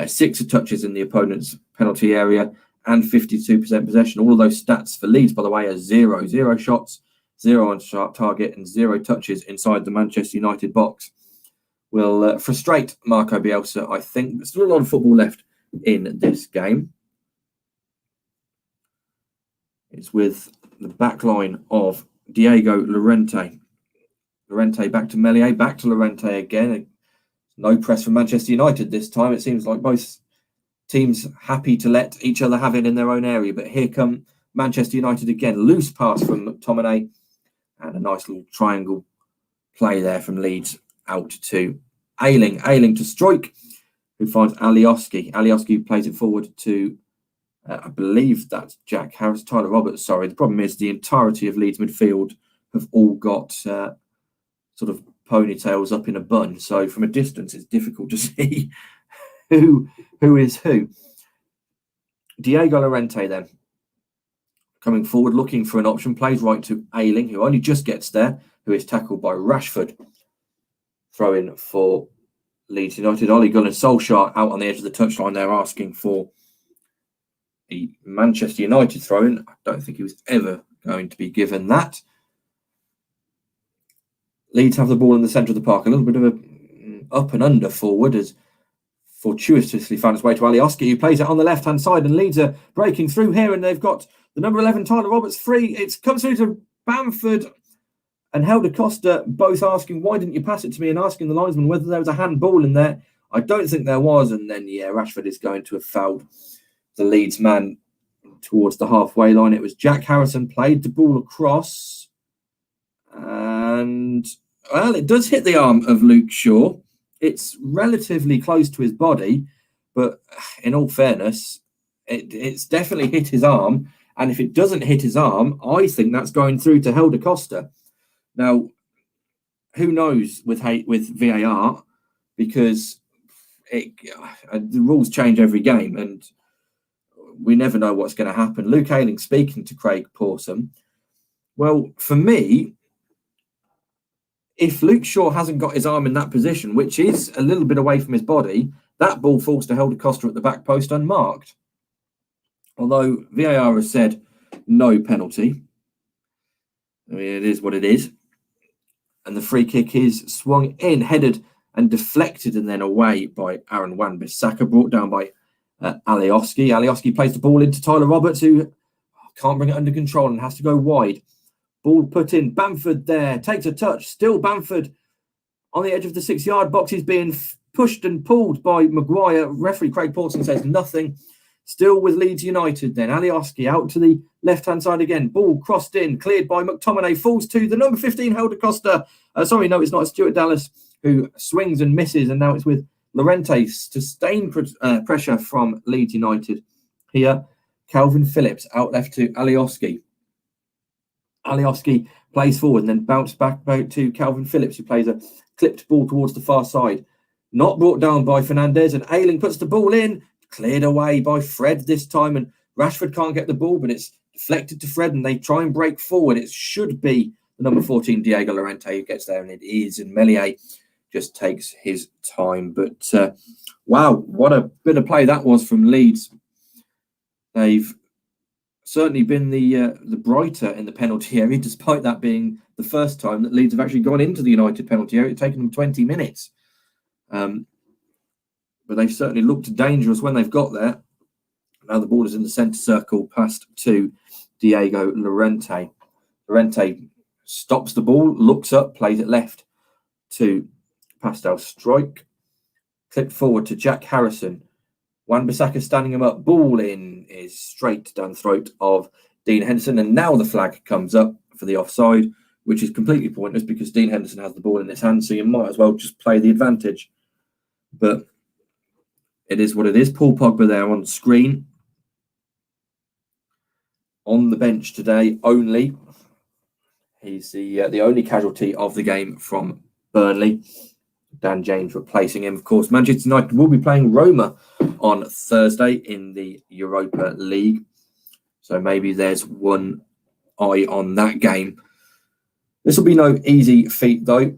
6 touches in the opponent's penalty area and 52% possession. All of those stats for Leeds, by the way, are 0. 0 shots, 0 on target, and 0 touches inside the Manchester United box. Will frustrate Marco Bielsa, I think. There's still a lot of football left in this game. It's with the back line of Diego Llorente. Llorente back to Meslier, back to Llorente again. No press from Manchester United this time. It seems like both teams happy to let each other have it in their own area. But here come Manchester United again. Loose pass from McTominay. And a nice little triangle play there from Leeds out to Ayling. Ayling to Struijk, who finds Alioski. Alioski plays it forward to, I believe that's Jack Harris, Tyler Roberts, sorry. The problem is the entirety of Leeds midfield have all got sort of ponytails up in a bun. So from a distance, it's difficult to see who is who. Diego Llorente then, coming forward, looking for an option, plays right to Ayling, who only just gets there, who is tackled by Rashford. Throw in for Leeds United. Ole Gunnar Solskjaer out on the edge of the touchline there asking for the Manchester United throw-in. I don't think he was ever going to be given that. Leeds have the ball in the centre of the park. A little bit of a up and under forward as fortuitously found its way to Alioski, who plays it on the left-hand side, and Leeds are breaking through here, and they've got the number 11, Tyler Roberts, free. It comes through to Bamford and Helder Costa, both asking, why didn't you pass it to me, and asking the linesman whether there was a handball in there. I don't think there was, and then, Rashford is going to have fouled the Leeds man towards the halfway line. It was Jack Harrison played the ball across, and, well, it does hit the arm of Luke Shaw. It's relatively close to his body, but in all fairness, it's definitely hit his arm. And if it doesn't hit his arm, I think that's going through to Helder Costa. Now, who knows with VAR, because the rules change every game, and we never know what's going to happen. Luke Ayling speaking to Craig Pawson. Well, for me, if Luke Shaw hasn't got his arm in that position, which is a little bit away from his body, that ball falls to Helder Costa at the back post unmarked. Although VAR has said no penalty. I mean, it is what it is. And the free kick is swung in, headed and deflected and then away by Aaron Wan-Bissaka, brought down by Alioski. Alioski plays the ball into Tyler Roberts, who can't bring it under control and has to go wide. Ball put in. Bamford there takes a touch. Still Bamford on the edge of the 6-yard box. He's being pushed and pulled by Maguire. Referee Craig Pawson says nothing. Still with Leeds United then. Alioski out to the left-hand side again. Ball crossed in, cleared by McTominay. Falls to the number 15, Helder Costa. Sorry, no, it's not. It's Stuart Dallas who swings and misses. And now it's with Llorente. Sustained pressure from Leeds United. Here, Calvin Phillips out left to Alioski. Alioski plays forward and then bounces back to Calvin Phillips, who plays a clipped ball towards the far side. Not brought down by Fernandez, and Ayling puts the ball in, cleared away by Fred this time, and Rashford can't get the ball, but it's deflected to Fred, and they try and break forward. It should be the number 14, Diego Llorente, who gets there, and it is, and Meslier just takes his time. But, wow, what a bit of play that was from Leeds. They've certainly been the brighter in the penalty area, despite that being the first time that Leeds have actually gone into the United penalty area. It's taken them 20 minutes. But they've certainly looked dangerous when they've got there. Now the ball is in the centre circle, passed to Diego Llorente. Llorente stops the ball, looks up, plays it left to Pascal Struijk. Clipped forward to Jack Harrison. Wan-Bissaka standing him up. Ball in is straight down the throat of Dean Henderson. And now the flag comes up for the offside, which is completely pointless because Dean Henderson has the ball in his hand, so you might as well just play the advantage. But it is what it is. Paul Pogba there on screen. On the bench today only. He's the only casualty of the game from Burnley. Dan James replacing him. Of course, Manchester United will be playing Roma on Thursday in the Europa League. So maybe there's one eye on that game. This will be no easy feat, though.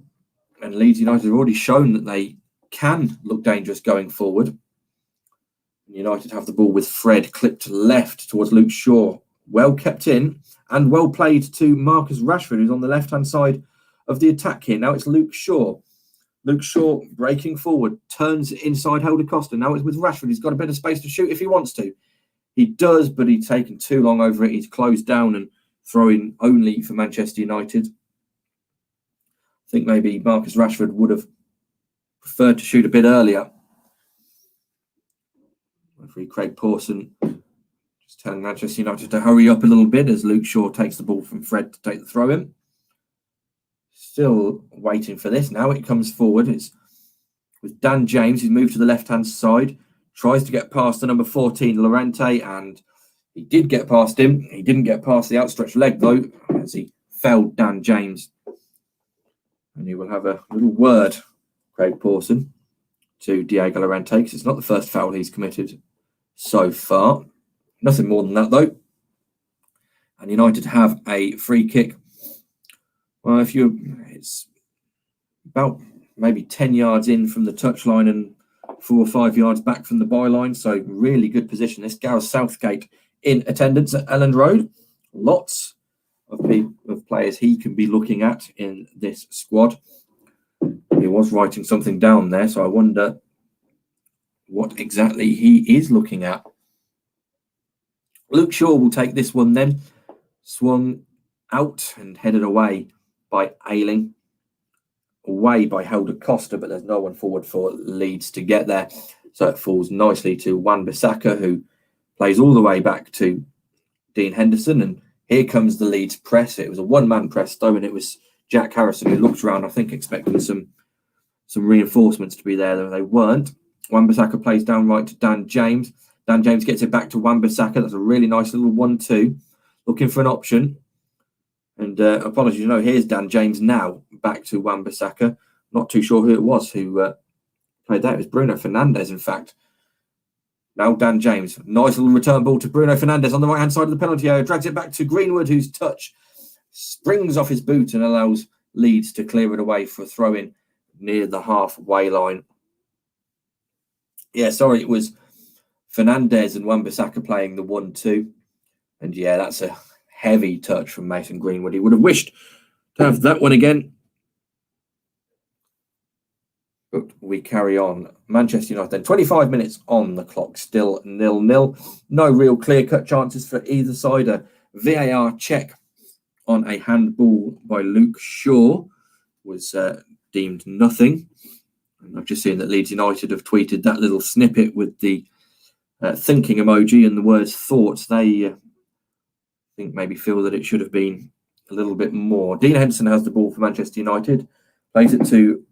And Leeds United have already shown that they can look dangerous going forward. United have the ball with Fred clipped left towards Luke Shaw. Well kept in and well played to Marcus Rashford, who's on the left-hand side of the attack here. Now it's Luke Shaw. Luke Shaw breaking forward, turns inside Helder Costa. Now it's with Rashford. He's got a bit of space to shoot if he wants to. He does, but he's taken too long over it. He's closed down and throwing only for Manchester United. I think maybe Marcus Rashford would have preferred to shoot a bit earlier. Referee Craig Pawson just telling Manchester United to hurry up a little bit as Luke Shaw takes the ball from Fred to take the throw in. Still waiting for this. Now it comes forward. It's with Dan James, who's moved to the left-hand side. Tries to get past the number 14, Llorente, and he did get past him. He didn't get past the outstretched leg, though, as he felled Dan James. And he will have a little word, Craig Pawson, to Diego Llorente, because it's not the first foul he's committed so far. Nothing more than that, though. And United have a free kick. Well, it's about maybe 10 yards in from the touchline and 4 or 5 yards back from the byline. So really good position. This Gareth Southgate in attendance at Elland Road. Lots of players he can be looking at in this squad. He was writing something down there, so I wonder what exactly he is looking at. Luke Shaw will take this one then. Swung out and headed away by Ayling. Away by Helder Costa, but there's no one forward for Leeds to get there. So it falls nicely to Wan-Bissaka, who plays all the way back to Dean Henderson. And here comes the Leeds press. It was a one-man press, though, and it was Jack Harrison who looked around, I think, expecting some reinforcements to be there, though they weren't. Wan-Bissaka plays down right to Dan James. Dan James gets it back to Wan-Bissaka. That's a really nice little 1-2. Looking for an option. And apologies, here's Dan James now back to Wan-Bissaka. Not too sure who it was who played that. It was Bruno Fernandes, in fact. Now Dan James. Nice little return ball to Bruno Fernandes on the right-hand side of the penalty area. Drags it back to Greenwood, whose touch springs off his boot and allows Leeds to clear it away for a throw-in near the halfway line. Yeah, sorry, it was Fernandes and Wan-Bissaka playing the 1-2. And yeah, that's a heavy touch from Mason Greenwood. He would have wished to have that one again. But we carry on. Manchester United then. 25 minutes on the clock, still 0-0. No real clear-cut chances for either side. A VAR check on a handball by Luke Shaw was deemed nothing. And I've just seen that Leeds United have tweeted that little snippet with the thinking emoji and the words thoughts. They think maybe feel that it should have been a little bit more. Dean Henderson has the ball for Manchester United. Plays it to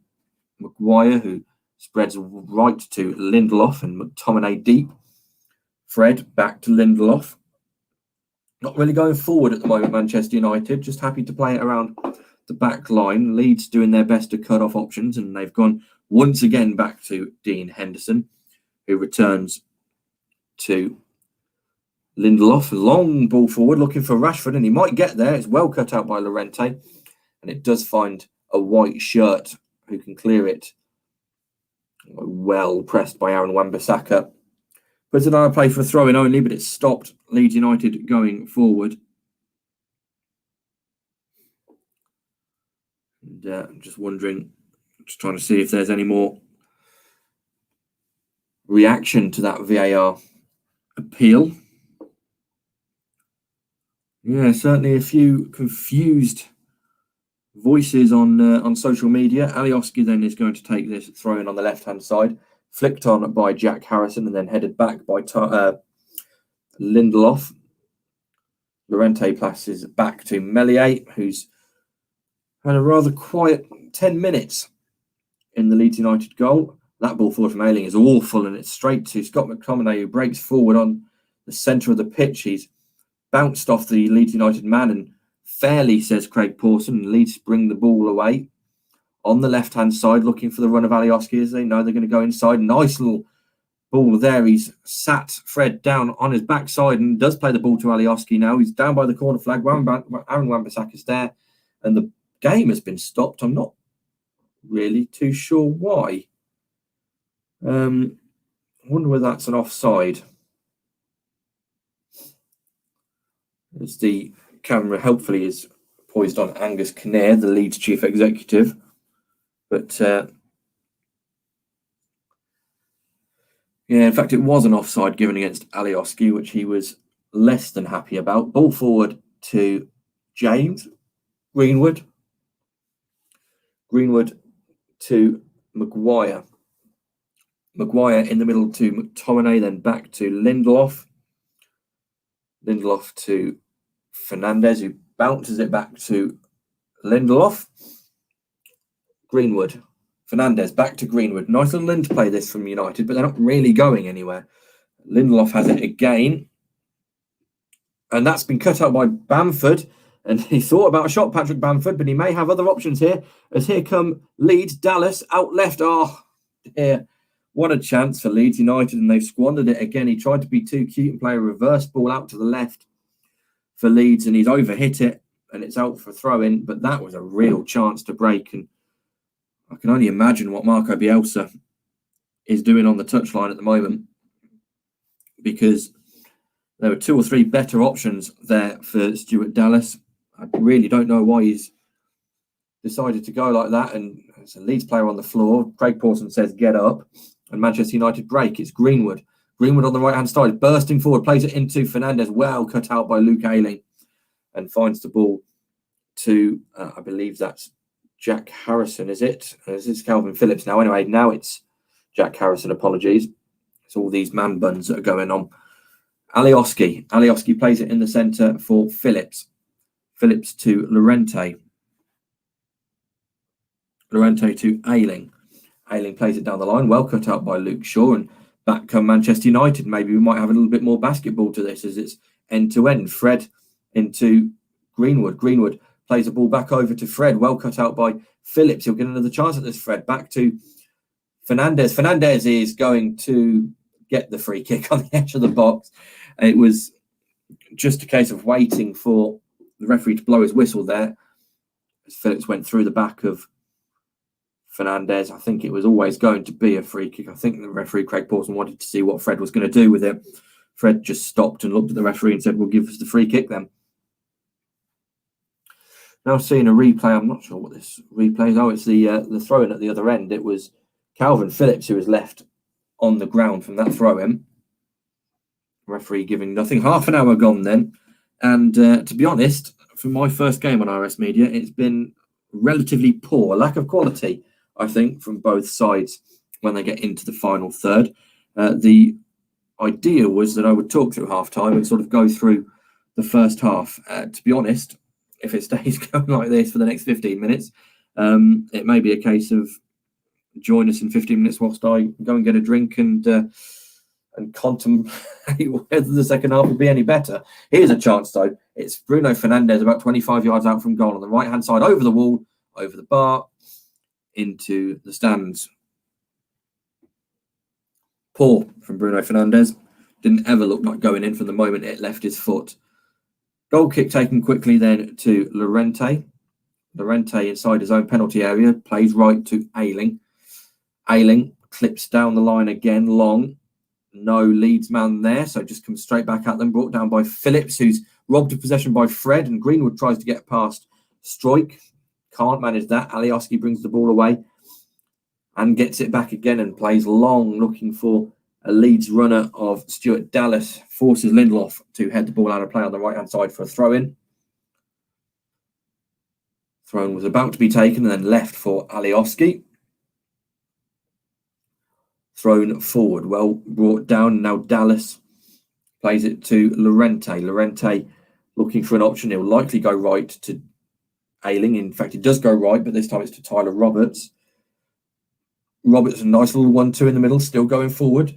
Maguire, who spreads right to Lindelof and McTominay deep. Fred back to Lindelof. Not really going forward at the moment, Manchester United. Just happy to play it around the back line. Leeds doing their best to cut off options, and they've gone once again back to Dean Henderson, who returns to Lindelof. Long ball forward, looking for Rashford, and he might get there. It's well cut out by Llorente, and it does find a white shirt who can clear it. Well pressed by Aaron Wan-Bissaka. Puts it on a play for a throw-in only, but it's stopped. Leeds United going forward. And I'm just wondering, just trying to see if there's any more reaction to that VAR appeal. Yeah, certainly a few confused voices on social media. Alioski then is going to take this throw-in on the left-hand side, flicked on by Jack Harrison and then headed back by Lindelof. Llorente passes back to Meslier, who's had a rather quiet 10 minutes in the Leeds United goal. That ball forward from Ayling is awful, and it's straight to Scott McTominay, who breaks forward on the centre of the pitch. He's bounced off the Leeds United man and fairly, says Craig Pawson. Leeds bring the ball away on the left-hand side, looking for the run of Alioski as they know they're going to go inside. Nice little ball there. He's sat Fred down on his backside and does play the ball to Alioski now. He's down by the corner flag. Aaron Wan-Bissaka is there, and the game has been stopped. I'm not really too sure why. I wonder whether that's an offside. As the camera helpfully is poised on Angus Kinnear, the Leeds chief executive. But yeah, in fact, it was an offside given against Alioski, which he was less than happy about. Ball forward to James. Greenwood to Maguire. Maguire in the middle to McTominay, then back to Lindelof. Lindelof to Fernandes, who bounces it back to Lindelof. Greenwood. Fernandes back to Greenwood. Nice little interplay this from United, but they're not really going anywhere. Lindelof has it again. And that's been cut out by Bamford. And he thought about a shot, Patrick Bamford, but he may have other options here. As here come Leeds, Dallas, out left. Oh, dear. What a chance for Leeds United, and they've squandered it again. He tried to be too cute and play a reverse ball out to the left for Leeds, and he's overhit it, and it's out for throw-in. But that was a real chance to break, and I can only imagine what Marco Bielsa is doing on the touchline at the moment, because there were 2 or 3 better options there for Stuart Dallas. I really don't know why he's decided to go like that. And it's a Leeds player on the floor. Craig Pawson says, get up. And Manchester United break. It's Greenwood. Greenwood on the right-hand side, bursting forward, plays it into Fernandez. Well cut out by Luke Ayling. And finds the ball to, I believe that's Jack Harrison, is it? This is Calvin Phillips now. Anyway, now it's Jack Harrison. Apologies. It's all these man buns that are going on. Alioski plays it in the centre for Phillips. Phillips to Llorente. Llorente to Ayling. Ayling plays it down the line. Well cut out by Luke Shaw. And back come Manchester United. Maybe we might have a little bit more basketball to this as it's end-to-end. Fred into Greenwood. Greenwood plays the ball back over to Fred. Well cut out by Phillips. He'll get another chance at this, Fred. Back to Fernandez. Fernandez is going to get the free kick on the edge of the box. It was just a case of waiting for the referee to blow his whistle there, as Phillips went through the back of Fernandez. I think it was always going to be a free kick. I think the referee, Craig Pawson, wanted to see what Fred was going to do with it. Fred just stopped and looked at the referee and said, well, give us the free kick then. Now seeing a replay, I'm not sure what this replay is. Oh, it's the throw-in at the other end. It was Calvin Phillips who was left on the ground from that throw-in. Referee giving nothing. Half an hour gone then. And to be honest, for my first game on RS Media, it's been relatively poor. Lack of quality, I think, from both sides when they get into the final third. The idea was that I would talk through half-time and sort of go through the first half. To be honest, if it stays going like this for the next 15 minutes, it may be a case of join us in 15 minutes whilst I go and get a drink and contemplate whether the second half will be any better. Here's a chance, though. It's Bruno Fernandes about 25 yards out from goal on the right-hand side, over the wall, over the bar, into the stands. Poor from Bruno Fernandes. Didn't ever look like going in from the moment it left his foot. Goal kick taken quickly then to Llorente. Llorente inside his own penalty area, plays right to Ayling. Ayling clips down the line again, long. No Leeds man there, so just comes straight back at them, brought down by Phillips, who's robbed of possession by Fred, and Greenwood tries to get past Stroik. Can't manage that. Alioski brings the ball away and gets it back again and plays long, looking for a Leeds runner of Stuart Dallas. Forces Lindelof to head the ball out of play on the right-hand side for a throw-in. Throw-in was about to be taken and then left for Alioski. Thrown forward, well brought down. Now Dallas plays it to Llorente. Llorente looking for an option. He'll likely go right to Ayling. In fact, it does go right, but this time it's to Tyler Roberts. Roberts, a nice little 1-2 in the middle, still going forward.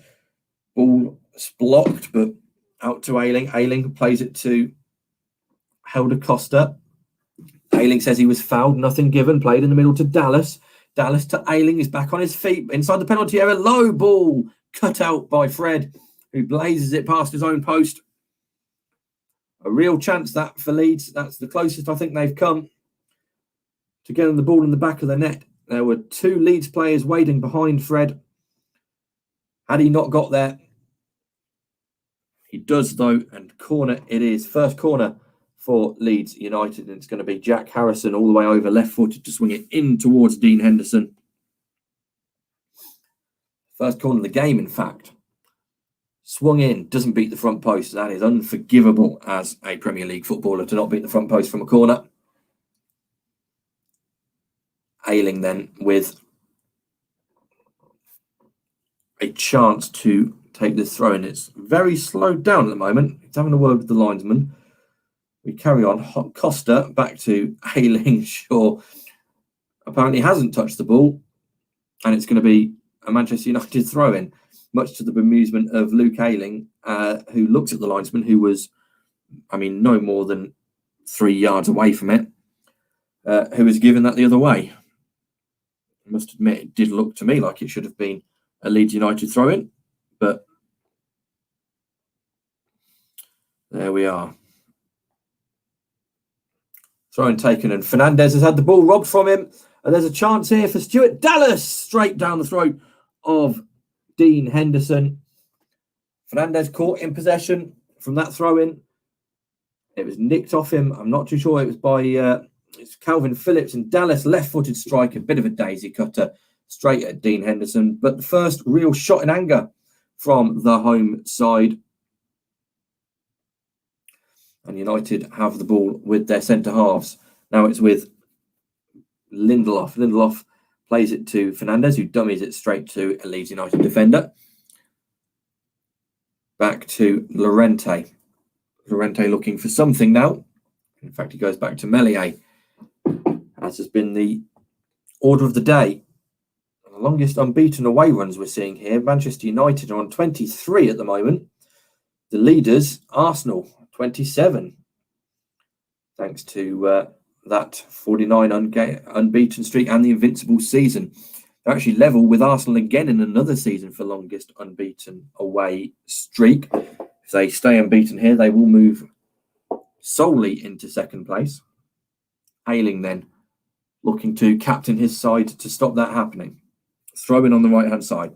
Ball blocked, but out to Ayling. Ayling plays it to Helder Costa. Ayling says he was fouled, nothing given. Played in the middle to Dallas. Dallas to Ayling, is back on his feet inside the penalty area. Low ball cut out by Fred, who blazes it past his own post. A real chance that for Leeds. That's the closest I think they've come to getting the ball in the back of the net. There were 2 Leeds players waiting behind Fred. Had he not got there, he does though, and corner it is. First corner for Leeds United, and it's going to be Jack Harrison all the way over left-footed to swing it in towards Dean Henderson. First corner of the game, in fact. Swung in, doesn't beat the front post. That is unforgivable as a Premier League footballer to not beat the front post from a corner. Ayling then with a chance to take this throw in. It's very slowed down at the moment. It's having a word with the linesman. We carry on. Costa back to Ayling. Shaw apparently hasn't touched the ball, and it's going to be a Manchester United throw-in, much to the bemusement of Luke Ayling, who looks at the linesman, who was, no more than 3 yards away from it, who was given that the other way. I must admit, it did look to me like it should have been a Leeds United throw-in, but there we are. Throw-in taken, and Fernandez has had the ball robbed from him. And there's a chance here for Stuart Dallas, straight down the throat of Dean Henderson. Fernandez caught in possession from that throw-in. It was nicked off him. I'm not too sure. It was by it's Calvin Phillips, and Dallas, left-footed strike, a bit of a daisy cutter straight at Dean Henderson. But the first real shot in anger from the home side. And United have the ball with their centre-halves. Now it's with Lindelof. Lindelof plays it to Fernandez, who dummies it straight to a Leeds United defender. Back to Llorente. Llorente looking for something now. In fact, he goes back to Meslier, as has been the order of the day. The longest unbeaten away runs we're seeing here. Manchester United are on 23 at the moment. The leaders, Arsenal, 27. Thanks to that 49 unbeaten streak and the invincible season. They're actually level with Arsenal again in another season for longest unbeaten away streak. If they stay unbeaten here, they will move solely into second place. Ayling then looking to captain his side to stop that happening. Throw in on the right-hand side.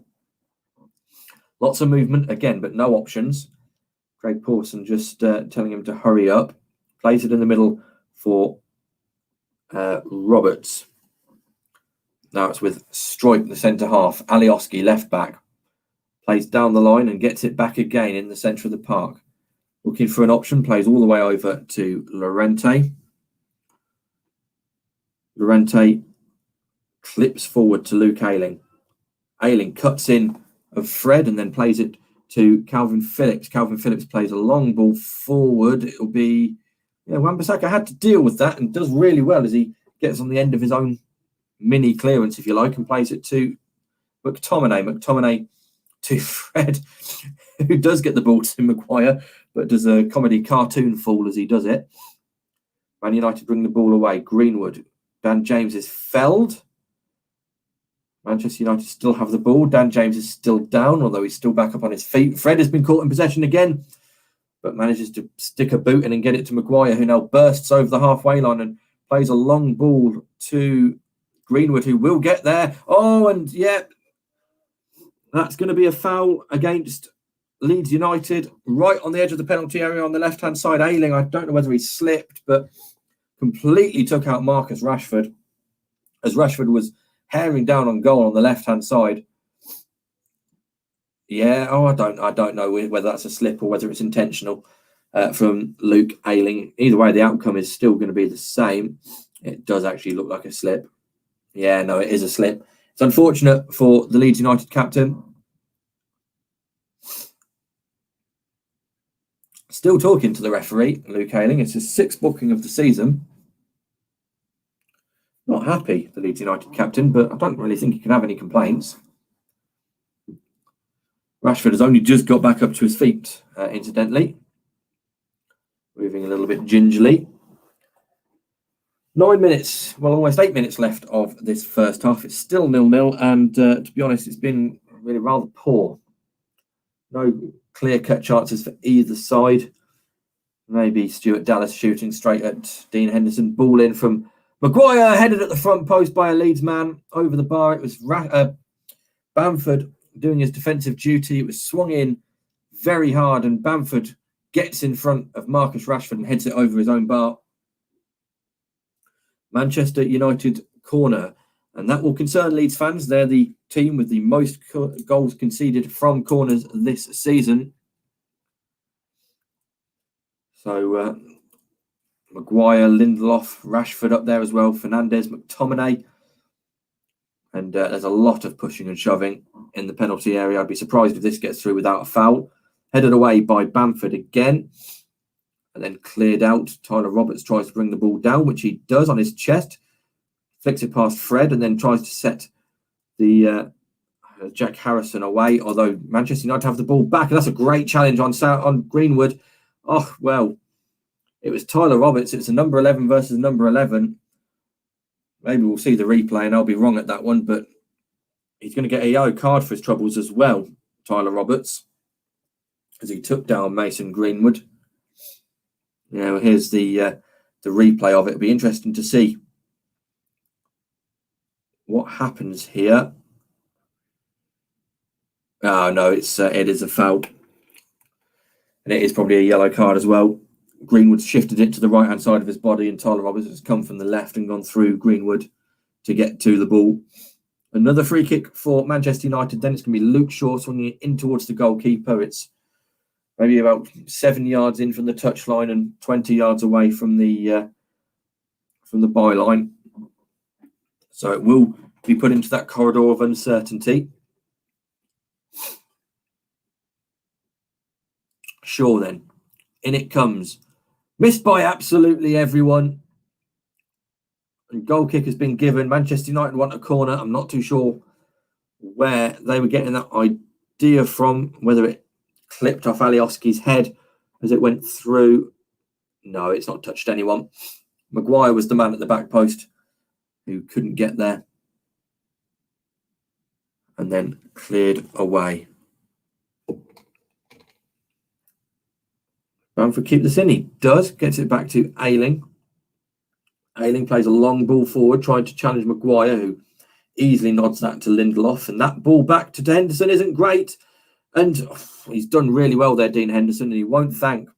Lots of movement again, but no options. Craig Pawson just telling him to hurry up. Plays it in the middle for Roberts. Now it's with Stroip, the centre-half. Alioski, left-back. Plays down the line and gets it back again in the centre of the park. Looking for an option. Plays all the way over to Llorente. Llorente clips forward to Luke Ayling. Ayling cuts in of Fred and then plays it to Calvin Phillips. Calvin Phillips plays a long ball forward. It'll be... Wan-Bissaka had to deal with that and does really well as he gets on the end of his own mini clearance, if you like, and plays it to McTominay. McTominay to Fred, who does get the ball to Maguire, but does a comedy cartoon fall as he does it. Man United bring the ball away. Greenwood. Dan James is felled. Manchester United still have the ball. Dan James is still down, although he's still back up on his feet. Fred has been caught in possession again, but manages to stick a boot in and get it to Maguire, who now bursts over the halfway line and plays a long ball to Greenwood, who will get there. Oh, and yeah, that's going to be a foul against Leeds United, right on the edge of the penalty area on the left-hand side. Ayling, I don't know whether he slipped, but completely took out Marcus Rashford, as Rashford was herring down on goal on the left-hand side. Yeah, I don't know whether that's a slip or whether it's intentional from Luke Ayling. Either way, the outcome is still going to be the same. It does actually look like a slip. Yeah, no, it is a slip. It's unfortunate for the Leeds United captain. Still talking to the referee, Luke Ayling. It's his sixth booking of the season. Not happy, the Leeds United captain, but I don't really think he can have any complaints. Rashford has only just got back up to his feet, incidentally. Moving a little bit gingerly. 9 minutes, well, almost 8 minutes left of this first half. It's still 0-0, and to be honest, it's been really rather poor. No clear-cut chances for either side. Maybe Stuart Dallas shooting straight at Dean Henderson. Ball in from Maguire, headed at the front post by a Leeds man over the bar. It was Bamford doing his defensive duty. It was swung in very hard, and Bamford gets in front of Marcus Rashford and heads it over his own bar. Manchester United corner, and that will concern Leeds fans. They're the team with the most goals conceded from corners this season. So Maguire, Lindelof, Rashford up there as well, Fernandez, McTominay. And there's a lot of pushing and shoving in the penalty area. I'd be surprised if this gets through without a foul. Headed away by Bamford again. And then cleared out. Tyler Roberts tries to bring the ball down, which he does on his chest. Flicks it past Fred and then tries to set the Jack Harrison away. Although Manchester United have the ball back. And that's a great challenge on Greenwood. Oh, well, it was Tyler Roberts. It's a number 11 versus number 11. Maybe we'll see the replay and I'll be wrong at that one. But he's going to get a yellow card for his troubles as well, Tyler Roberts, as he took down Mason Greenwood. Here's the replay of it. It'll be interesting to see what happens here? Oh no, it is a foul, and it is probably a yellow card as well. Greenwood shifted it to the right hand side of his body, and Tyler Roberts has come from the left and gone through Greenwood to get to the ball. Another free kick for Manchester United. Then it's going to be Luke Shaw swinging it in towards the goalkeeper. It's maybe about 7 yards in from the touchline and 20 yards away from the byline. So it will be put into that corridor of uncertainty. Shaw then. In it comes. Missed by absolutely everyone. And goal kick has been given. Manchester United want a corner. I'm not too sure where they were getting that idea from, whether it clipped off Alioski's head as it went through. No, it's not touched anyone. Maguire was the man at the back post who couldn't get there and then cleared away. Bamford keep this in. He does. Gets it back to Ayling. Ayling plays a long ball forward, trying to challenge Maguire, who easily nods that to Lindelof. And that ball back to Henderson isn't great. And he's done really well there, Dean Henderson, and he won't thank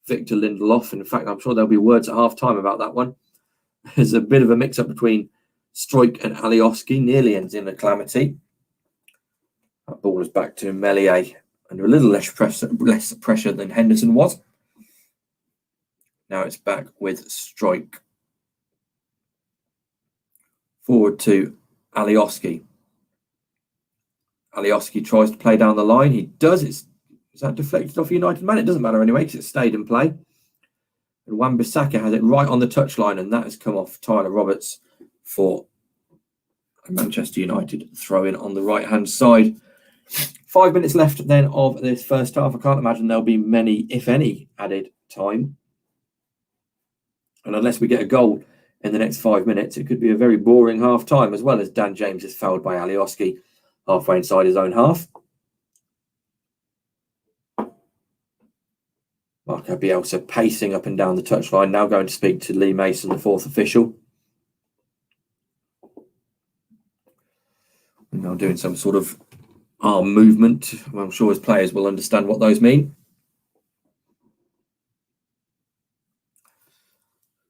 Victor Lindelof. In fact, I'm sure there'll be words at half-time about that one. There's a bit of a mix-up between Struijk and Alioski. Nearly ends in a calamity. That ball is back to Meslier under a little less pressure than Henderson was. Now it's back with Struijk. Forward to Alioski. Alioski tries to play down the line. He does. Is that deflected off United man? It doesn't matter anyway because it stayed in play. And Wan-Bissaka has it right on the touchline, and that has come off Tyler Roberts for a Manchester United throw-in on the right-hand side. 5 minutes left then of this first half. I can't imagine there'll be many, if any, added time. And unless we get a goal in the next 5 minutes, it could be a very boring half-time, as well as Dan James is fouled by Alioski halfway inside his own half. Marco Bielsa pacing up and down the touchline, now going to speak to Lee Mason, the fourth official. And now doing some sort of arm movement. I'm sure his players will understand what those mean.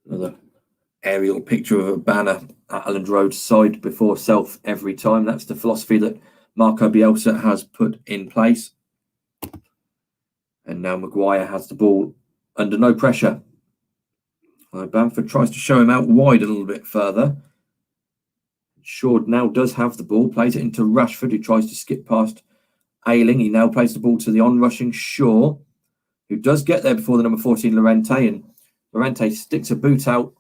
Another aerial picture of a banner at Elland Road, side before self every time. That's the philosophy that Marco Bielsa has put in place. And now Maguire has the ball under no pressure. Bamford tries to show him out wide a little bit further. Shaw now does have the ball, plays it into Rashford, who tries to skip past Ayling. He now plays the ball to the on-rushing Shaw, who does get there before the number 14, Llorente. And Llorente sticks a boot out,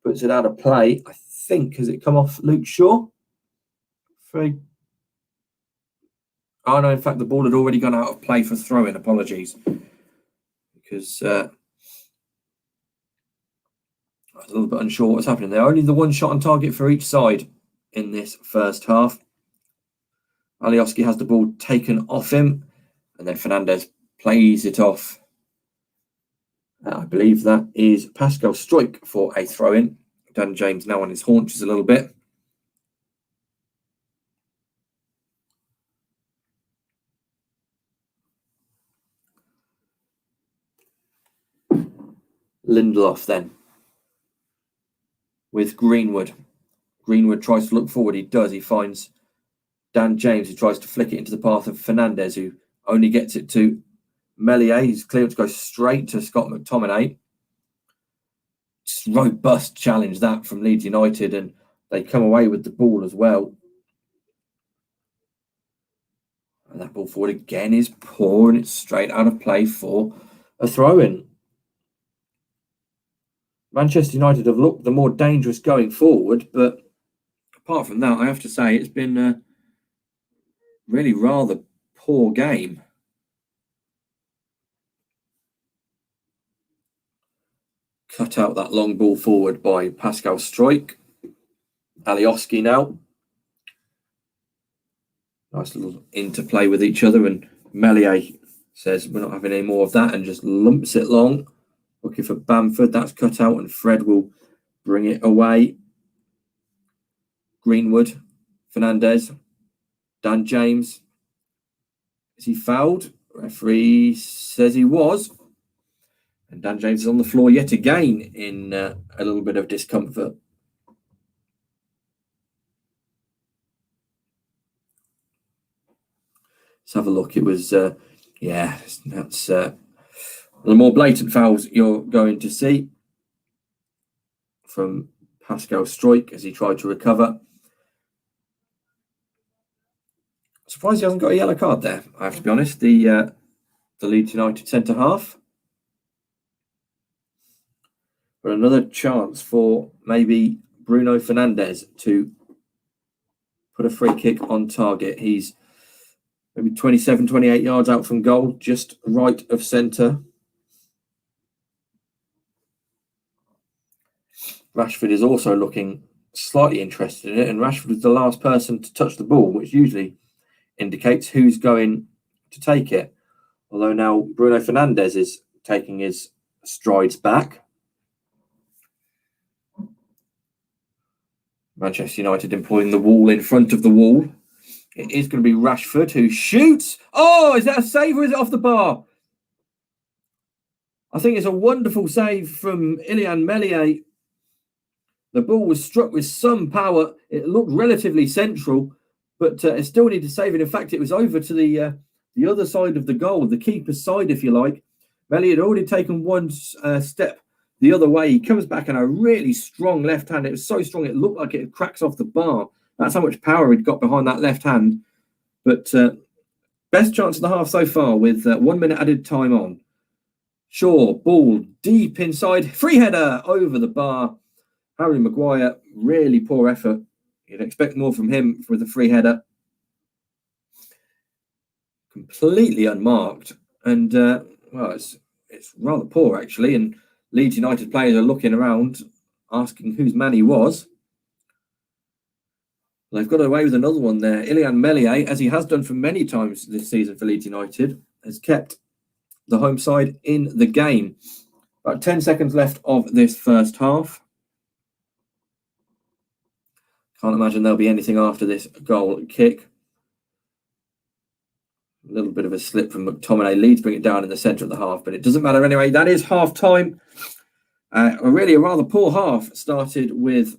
puts it out of play. I think, has it come off Luke Shaw? Oh, no, in fact, the ball had already gone out of play for throw-in. Apologies. Because I was a little bit unsure what was happening there. Only the one shot on target for each side in this first half. Alioski has the ball taken off him, and then Fernandez plays it off. I believe that is Pascal Struijk for a throw-in. Dan James now on his haunches a little bit. Lindelof then with Greenwood. Greenwood tries to look forward. He does. He finds Dan James, who tries to flick it into the path of Fernandez, who only gets it to Meslier. He's clear to go straight to Scott McTominay. Just robust challenge that from Leeds United, and they come away with the ball as well. And that ball forward again is poor, and it's straight out of play for a throw-in. Manchester United have looked the more dangerous going forward, but apart from that, I have to say it's been a really rather poor game. Cut out that long ball forward by Pascal Struijk. Alioski now. Nice little interplay with each other, and Meslier says we're not having any more of that and just lumps it long. Looking for Bamford. That's cut out, and Fred will bring it away. Greenwood, Fernandez, Dan James. Is he fouled? Referee says he was. And Dan James is on the floor yet again in a little bit of discomfort. Let's have a look. It was, that's the more blatant fouls you're going to see from Pascal Struijk as he tried to recover. Surprised he hasn't got a yellow card there, I have to be honest. The Leeds United centre-half. But another chance for maybe Bruno Fernandes to put a free kick on target. He's maybe 27, 28 yards out from goal, just right of centre. Rashford is also looking slightly interested in it, and Rashford was the last person to touch the ball, which usually indicates who's going to take it. Although now Bruno Fernandes is taking his strides back. Manchester United employing the wall in front of the wall. It is going to be Rashford who shoots. Oh, is that a save or is it off the bar? I think it's a wonderful save from Ilian Meslier. The ball was struck with some power. It looked relatively central, but it still needed saving. In fact, it was over to the other side of the goal, the keeper's side, if you like. Meslier had already taken one step the other way. He comes back and a really strong left hand. It was so strong it looked like it cracks off the bar. That's how much power he'd got behind that left hand. But best chance of the half so far with 1 minute added time on. Shaw, ball deep inside. Free header over the bar. Harry Maguire, really poor effort. You'd expect more from him with a free header. Completely unmarked. And, it's rather poor, actually. And Leeds United players are looking around, asking whose man he was. They've got away with another one there. Ilian Meslier, as he has done for many times this season for Leeds United, has kept the home side in the game. About 10 seconds left of this first half. Can't imagine there'll be anything after this goal kick. A little bit of a slip from McTominay. Leeds bring it down in the centre of the half, but it doesn't matter anyway. That is half time. Really a rather poor half. Started with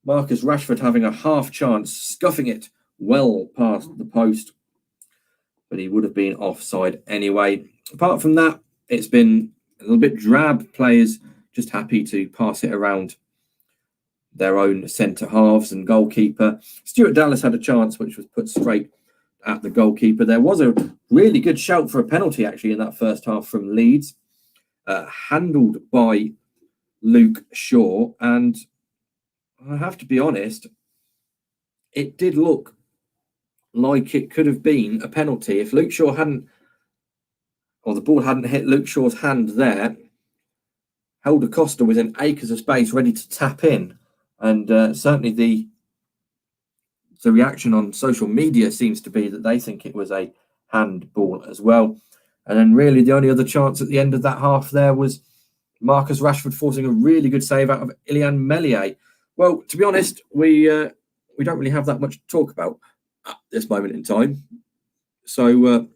Marcus Rashford having a half chance, scuffing it well past the post, but he would have been offside anyway. Apart from that, it's been a little bit drab. Players just happy to pass it around their own centre halves and goalkeeper. Stuart Dallas had a chance, which was put straight at the goalkeeper. There was a really good shout for a penalty, actually, in that first half from Leeds, handled by Luke Shaw. And I have to be honest, it did look like it could have been a penalty if Luke Shaw hadn't, or the ball hadn't hit Luke Shaw's hand there. Helder Costa was in acres of space ready to tap in. And certainly the reaction on social media seems to be that they think it was a handball as well. And then really the only other chance at the end of that half there was Marcus Rashford forcing a really good save out of Ilian Meslier. Well, to be honest, we don't really have that much to talk about at this moment in time. So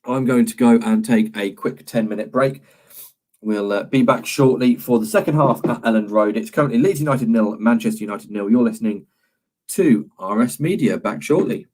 I'm going to go and take a quick 10-minute break. We'll be back shortly for the second half at Elland Road. It's currently Leeds United 0, Manchester United 0. You're listening to RS Media. Back shortly.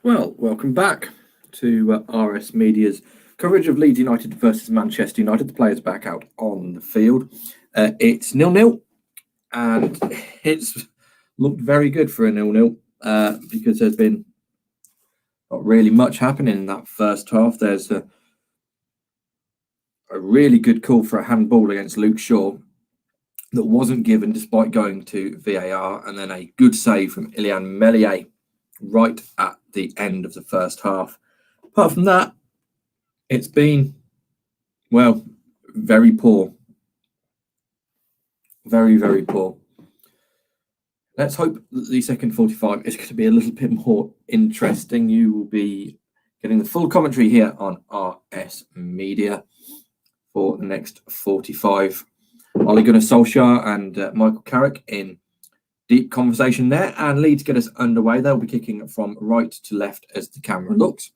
Well, welcome back to RS Media's coverage of Leeds United versus Manchester United. The players back out on the field. It's 0-0, and it's looked very good for a 0-0 because there's been not really much happening in that first half. There's a really good call for a handball against Luke Shaw that wasn't given despite going to VAR, and then a good save from Ilian Meslier right at the end of the first half. Apart from that, it's been, well, very poor. Very, very poor. Let's hope that the second 45 is going to be a little bit more interesting. You will be getting the full commentary here on RS Media for the next 45. Ole Gunnar Solskjaer and Michael Carrick in deep conversation there, and Leeds get us underway. They'll be kicking from right to left as the camera looks,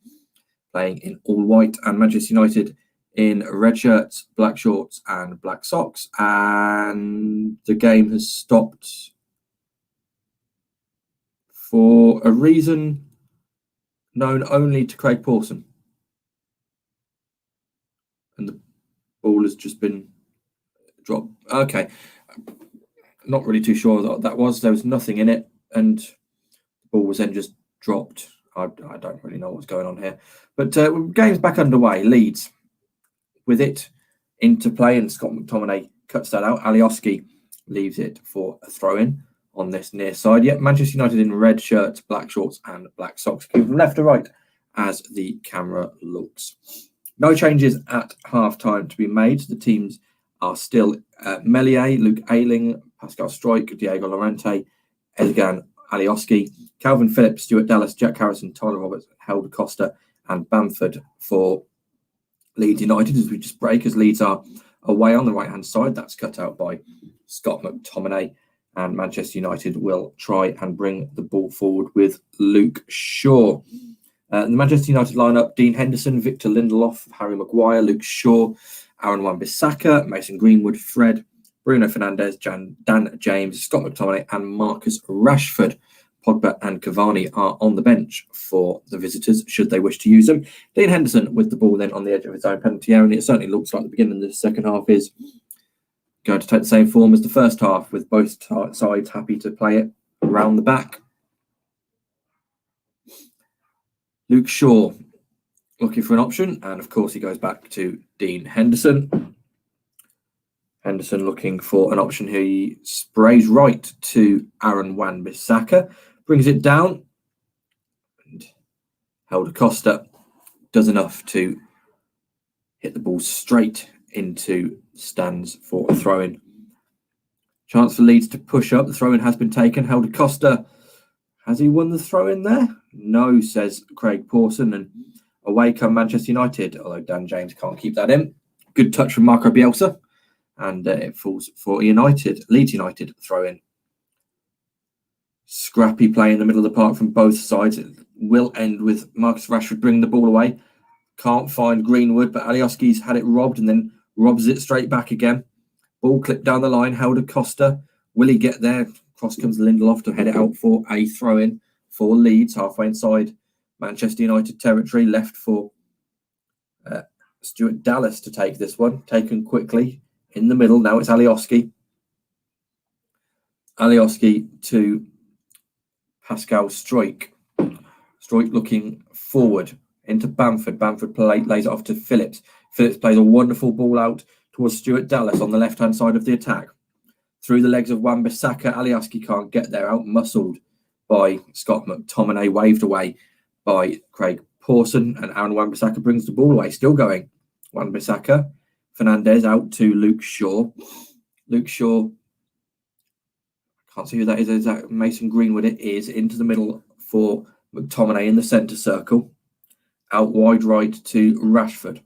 playing in all white, and Manchester United in red shirts, black shorts, and black socks. And the game has stopped for a reason known only to Craig Pawson. And the ball has just been dropped. Okay. Not really too sure what that was. There was nothing in it, and the ball was then just dropped. I don't really know what's going on here. But game's back underway. Leeds with it into play, and Scott McTominay cuts that out. Alioski leaves it for a throw-in on this near side. Yet Manchester United in red shirts, black shorts, and black socks, from left to right as the camera looks. No changes at half-time to be made. The teams are still Meslier, Luke Ayling, Pascal Struijk, Diego Llorente, Ilian Alioski, Calvin Phillips, Stuart Dallas, Jack Harrison, Tyler Roberts, Helder Costa, and Bamford for Leeds United as we just break, as Leeds are away on the right-hand side. That's cut out by Scott McTominay, and Manchester United will try and bring the ball forward with Luke Shaw. The Manchester United lineup: Dean Henderson, Victor Lindelof, Harry Maguire, Luke Shaw, Aaron Wan-Bissaka, Mason Greenwood, Fred, Bruno Fernandes, Dan James, Scott McTominay, and Marcus Rashford. Pogba and Cavani are on the bench for the visitors, should they wish to use them. Dean Henderson with the ball then on the edge of his own penalty area, and it certainly looks like the beginning of the second half is going to take the same form as the first half, with both sides happy to play it around the back. Luke Shaw looking for an option, and of course he goes back to Dean Henderson. Henderson looking for an option here. He sprays right to Aaron Wan-Bissaka, brings it down, and Helder Costa does enough to hit the ball straight into stands for a throw-in. Chance for Leeds to push up. The throw-in has been taken. Helder Costa, has he won the throw-in there? No, says Craig Pawson, and away come Manchester United, although Dan James can't keep that in. Good touch from Marco Bielsa, and it falls for Leeds United throw-in. Scrappy play in the middle of the park from both sides. It will end with Marcus Rashford bringing the ball away. Can't find Greenwood, but Alioski's had it robbed and then robs it straight back again. Ball clipped down the line. Helder Costa, will he get there? Cross comes Lindelof to head it out for a throw-in for Leeds, halfway inside Manchester United territory, left for Stuart Dallas to take this one. Taken quickly in the middle. Now it's Alioski. Alioski to Pascal Struijk. Struijk looking forward into Bamford. Bamford lays it off to Phillips. Phillips plays a wonderful ball out towards Stuart Dallas on the left-hand side of the attack. Through the legs of Wan-Bissaka, Alioski can't get there, out-muscled by Scott McTominay, waved away by Craig Pawson, and Aaron Wan-Bissaka brings the ball away. Still going. Wan-Bissaka, Fernandes out to Luke Shaw. Luke Shaw, can't see who that is. Is that Mason Greenwood? It is. Into the middle for McTominay in the centre circle. Out wide right to Rashford.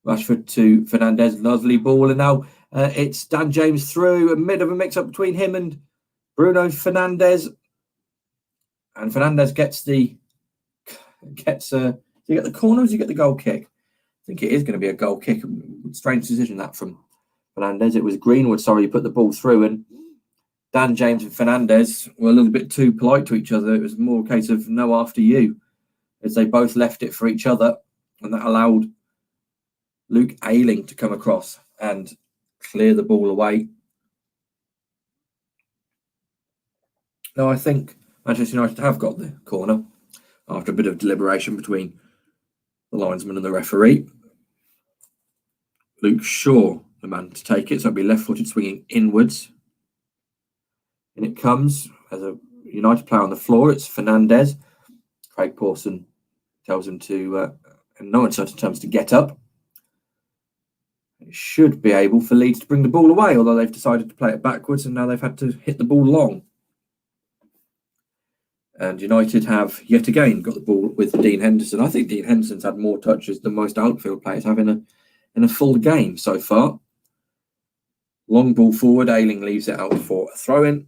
Rashford to Fernandes. Lovely ball. And now it's Dan James through. A bit of a mix-up between him and Bruno Fernandes. And Fernandes gets the you get the corner or does he get the goal kick? I think it is going to be a goal kick. Strange decision that from Fernandes. It was Greenwood, he put the ball through, and Dan James and Fernandez were a little bit too polite to each other. It was more a case of no after you, as they both left it for each other, and that allowed Luke Ayling to come across and clear the ball away. Now, I think Manchester United have got the corner after a bit of deliberation between the linesman and the referee. Luke Shaw, the man to take it, so it'll be left-footed swinging inwards. And it comes as a United player on the floor. It's Fernandez. Craig Pawson tells him to, in no uncertain terms, to get up. It should be able for Leeds to bring the ball away, although they've decided to play it backwards and now they've had to hit the ball long. And United have yet again got the ball with Dean Henderson. I think Dean Henderson's had more touches than most outfield players have in a full game so far. Long ball forward, Ayling leaves it out for a throw-in.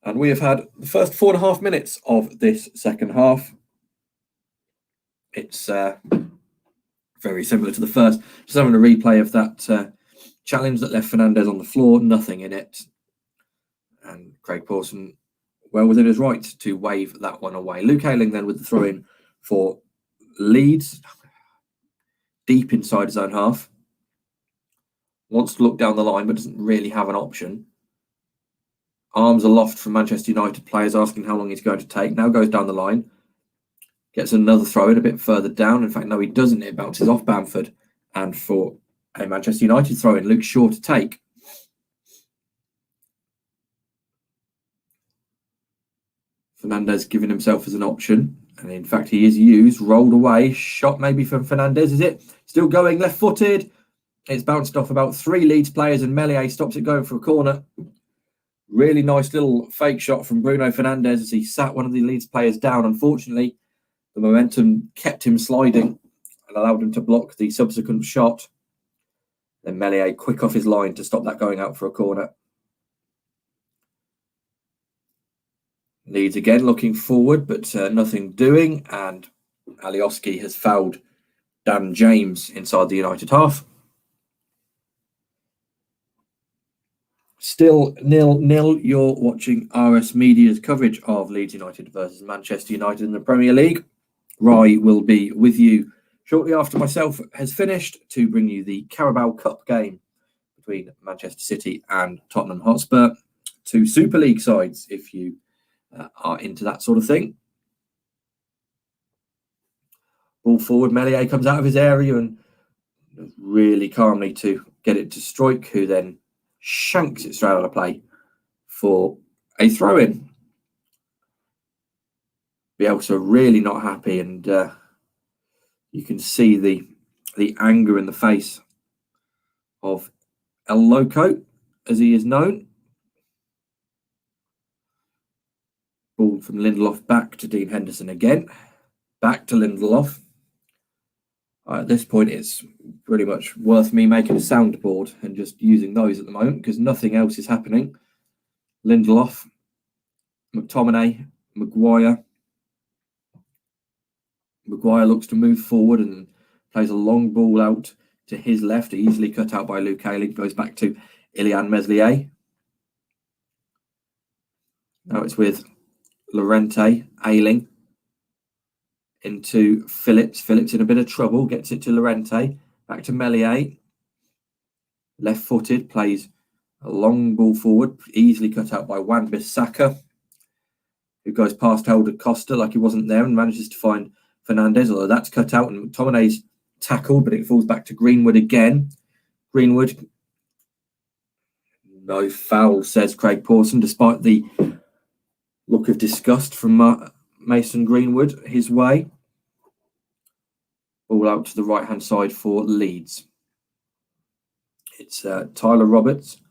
And we have had the first 4.5 minutes of this second half. It's very similar to the first. Just having a replay of that challenge that left Fernandez on the floor, nothing in it. And Craig Pawson, well within his right to wave that one away. Luke Ayling then with the throw-in for Leeds, deep inside his own half. Wants to look down the line, but doesn't really have an option. Arms aloft from Manchester United players asking how long he's going to take. Now goes down the line. Gets another throw-in a bit further down. In fact, no, he doesn't. It bounces off Bamford. And for a Manchester United throw-in, Luke Shaw to take. Fernandez giving himself as an option. And in fact, he is used. Rolled away. Shot maybe from Fernandez, is it? Still going left-footed. It's bounced off about 3 Leeds players and Meslier stops it going for a corner. Really nice little fake shot from Bruno Fernandes as he sat one of the Leeds players down. Unfortunately, the momentum kept him sliding and allowed him to block the subsequent shot. Then Meslier quick off his line to stop that going out for a corner. Leeds again looking forward, but nothing doing. And Alioski has fouled Dan James inside the United half. Still 0-0. You're watching RS Media's coverage of Leeds United versus Manchester United in the Premier League. Rye will be with you shortly after myself has finished to bring you the Carabao Cup game between Manchester City and Tottenham Hotspur. 2 Super League sides, if you are into that sort of thing. Ball forward, Meslier comes out of his area and really calmly to get it to Struijk, who then shanks it straight out of play for a throw-in. Bielsa really not happy, and you can see the anger in the face of El Loco, as he is known. Ball from Lindelof back to Dean Henderson again. Back to Lindelof. At this point, it's pretty much worth me making a soundboard and just using those at the moment because nothing else is happening. Lindelof, McTominay, Maguire. Maguire looks to move forward and plays a long ball out to his left, easily cut out by Luke Ayling. Goes back to Ilyan Meslier. Now it's with Llorente, Ayling. Into Phillips. Phillips in a bit of trouble. Gets it to Llorente. Back to Meslier. Left-footed. Plays a long ball forward. Easily cut out by Wan-Bissaka, who goes past Helder Costa like he wasn't there and manages to find Fernandez, although that's cut out and McTominay's tackled, but it falls back to Greenwood again. Greenwood. No foul, says Craig Pawson, despite the look of disgust from Mason Greenwood his way. Ball out to the right-hand side for Leeds. It's Tyler Roberts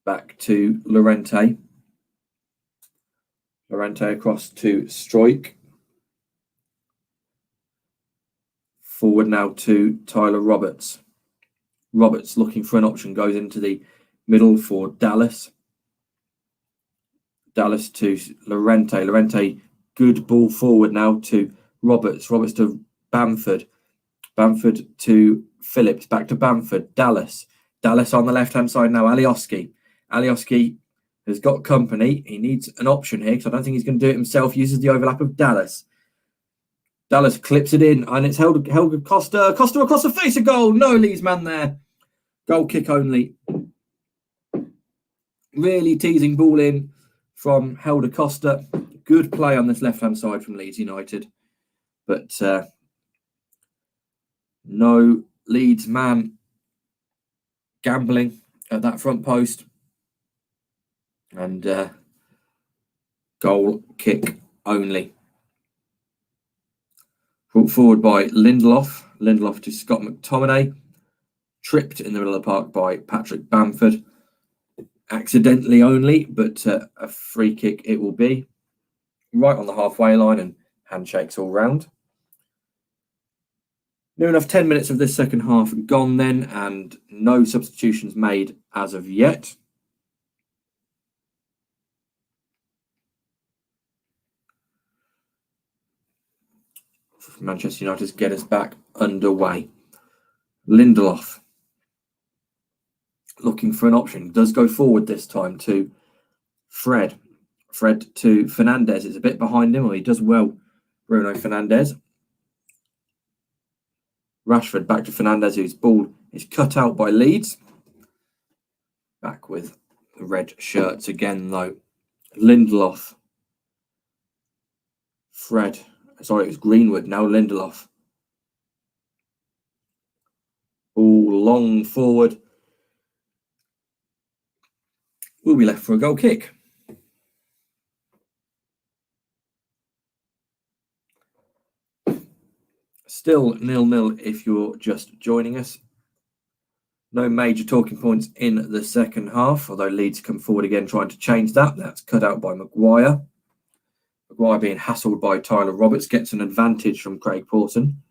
back to Llorente. Llorente across to Struijk. Forward now to Tyler Roberts. Roberts looking for an option, goes into the middle for Dallas. Dallas to Llorente. Llorente, good ball forward now to Roberts. Roberts to Bamford. Bamford to Phillips. Back to Bamford. Dallas. Dallas on the left-hand side now. Alioski. Alioski has got company. He needs an option here because I don't think he's going to do it himself. Uses the overlap of Dallas. Dallas clips it in, and it's Helder Costa. Costa across the face, a goal. No Leeds man there. Goal kick only. Really teasing ball in from Helder Costa. Good play on this left-hand side from Leeds United. But no Leeds man gambling at that front post. And goal kick only. Brought forward by Lindelof. Lindelof to Scott McTominay. Tripped in the middle of the park by Patrick Bamford. Accidentally only, but a free kick it will be. Right on the halfway line and handshakes all round. Near enough 10 minutes of this second half gone then, and no substitutions made as of yet. Manchester United get us back underway. Lindelof looking for an option. Does go forward this time to Fred. Fred to Fernandes. It's a bit behind him, or he does well, Bruno Fernandes. Rashford back to Fernandes, whose ball is cut out by Leeds. Back with the red shirts again, though. Lindelof. Fred. Sorry, it was Greenwood. Now Lindelof. Ball long forward. Will be left for a goal kick. Still 0-0 if you're just joining us. No major talking points in the second half, although Leeds come forward again trying to change that. That's cut out by Maguire. Maguire being hassled by Tyler Roberts gets an advantage from Craig Pawson.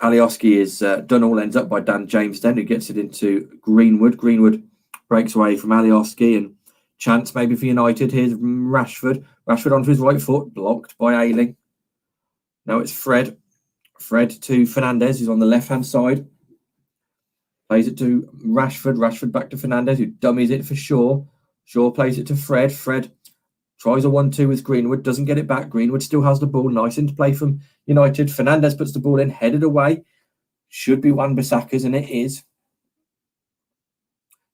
Alioski is done all, ends up by Dan James then, who gets it into Greenwood. Greenwood breaks away from Alioski, and chance maybe for United. Here's Rashford. Rashford onto his right foot, blocked by Ayling. Now it's Fred. Fred to Fernandes, who's on the left-hand side. Plays it to Rashford. Rashford back to Fernandes, who dummies it for Shaw. Shaw plays it to Fred. Fred tries a 1-2 with Greenwood. Doesn't get it back. Greenwood still has the ball. Nice into play from United. Fernandes puts the ball in, headed away. Should be Wan-Bissaka's, and it is.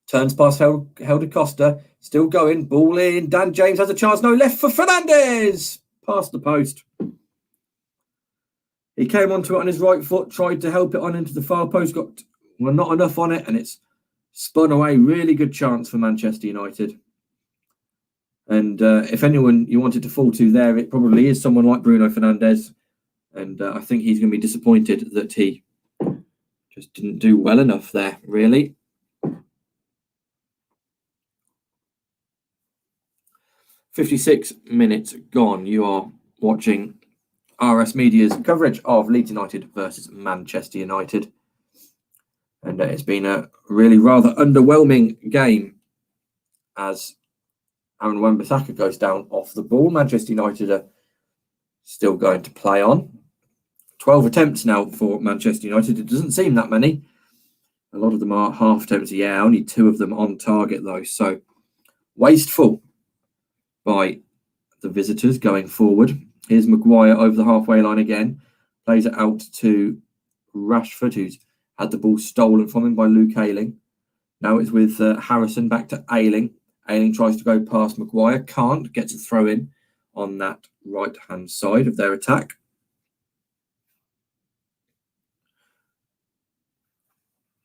Turns past Helder Costa. Still going. Ball in. Dan James has a chance. No, left for Fernandes. Past the post. He came onto it on his right foot, tried to help it on into the far post, got not enough on it, and it's spun away. Really good chance for Manchester United. And if anyone you wanted to fall to there, it probably is someone like Bruno Fernandes. And I think he's going to be disappointed that he just didn't do well enough there, really. "56 minutes gone. You are watching RS Media's coverage of Leeds United versus Manchester United. And it's been a really rather underwhelming game as Aaron Wan-Bissaka goes down off the ball. Manchester United are still going to play on. 12 attempts now for Manchester United. It doesn't seem that many. A lot of them are half attempts. Yeah, only 2 of them on target, though. So wasteful by the visitors going forward. Here's Maguire over the halfway line again. Plays it out to Rashford, who's had the ball stolen from him by Luke Ayling. Now it's with Harrison back to Ayling. Ayling tries to go past Maguire. Can't. Gets a throw in on that right-hand side of their attack.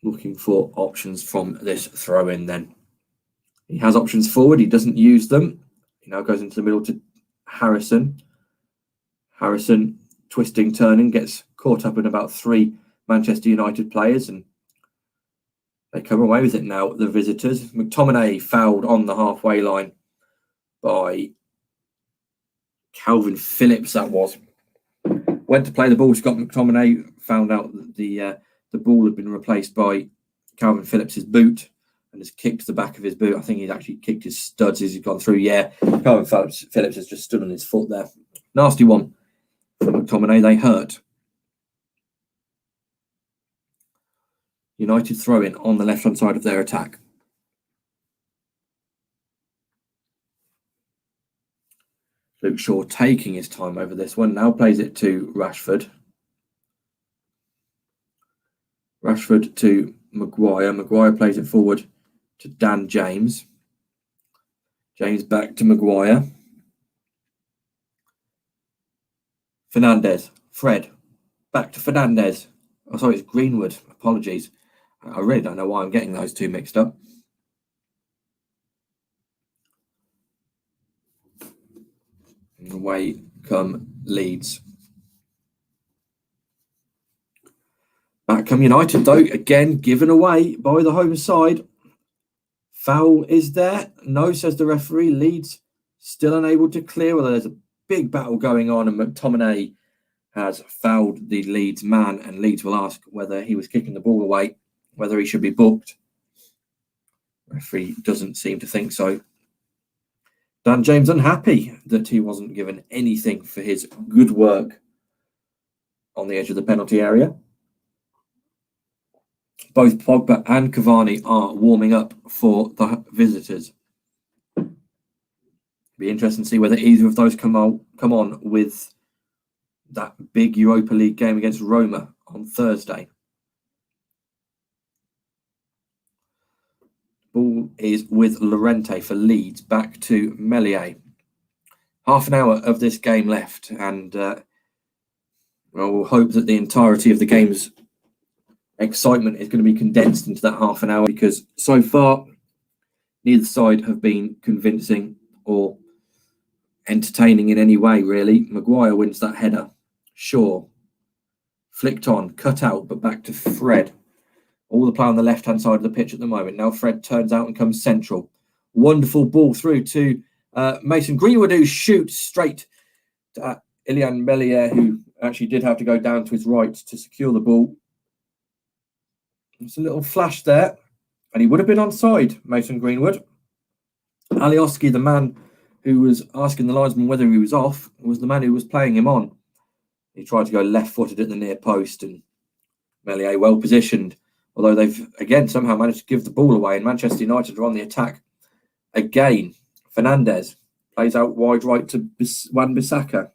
Looking for options from this throw in then. He has options forward. He doesn't use them. He now goes into the middle to Harrison. Harrison, twisting, turning, gets caught up in about 3 Manchester United players, and they come away with it now, the visitors. McTominay fouled on the halfway line by Calvin Phillips, that was. Went to play the ball. Scott McTominay found out that the ball had been replaced by Calvin Phillips's boot and has kicked the back of his boot. I think he's actually kicked his studs as he's gone through. Yeah, Calvin Phillips has just stood on his foot there. Nasty one from McTominay. They hurt. United throw in on the left-hand side of their attack. Luke Shaw taking his time over this one. Now plays it to Rashford. Rashford to Maguire. Maguire plays it forward to Dan James. James back to Maguire. Fernandes. Fred. Back to Fernandes. Oh, sorry, it's Greenwood. Apologies. I really don't know why I'm getting those two mixed up. And away come Leeds. Back come United, though, again given away by the home side. Foul is there? No, says the referee. Leeds still unable to clear, although there's a big battle going on, and McTominay has fouled the Leeds man, and Leeds will ask whether he was kicking the ball away, whether he should be booked. Referee doesn't seem to think so. Dan James unhappy that he wasn't given anything for his good work on the edge of the penalty area. Both Pogba and Cavani are warming up for the visitors. Be interesting to see whether either of those come on with that big Europa League game against Roma on Thursday. Ball is with Llorente for Leeds, back to Meslier. Half an hour of this game left, and we'll hope that the entirety of the game's excitement is going to be condensed into that half an hour, because so far neither side have been convincing or entertaining in any way, really. Maguire wins that header. Shaw flicked on, cut out, but back to Fred. All the play on the left-hand side of the pitch at the moment. Now Fred turns out and comes central. Wonderful ball through to Mason Greenwood, who shoots straight to Ilian Meslier, who actually did have to go down to his right to secure the ball. It's a little flash there, and he would have been onside, Mason Greenwood. Alioski, the man who was asking the linesman whether he was off, was the man who was playing him on. He tried to go left-footed at the near post, and Meslier well positioned, although they've again somehow managed to give the ball away, and Manchester United are on the attack again. Fernandes plays out wide right to Wan-Bissaka.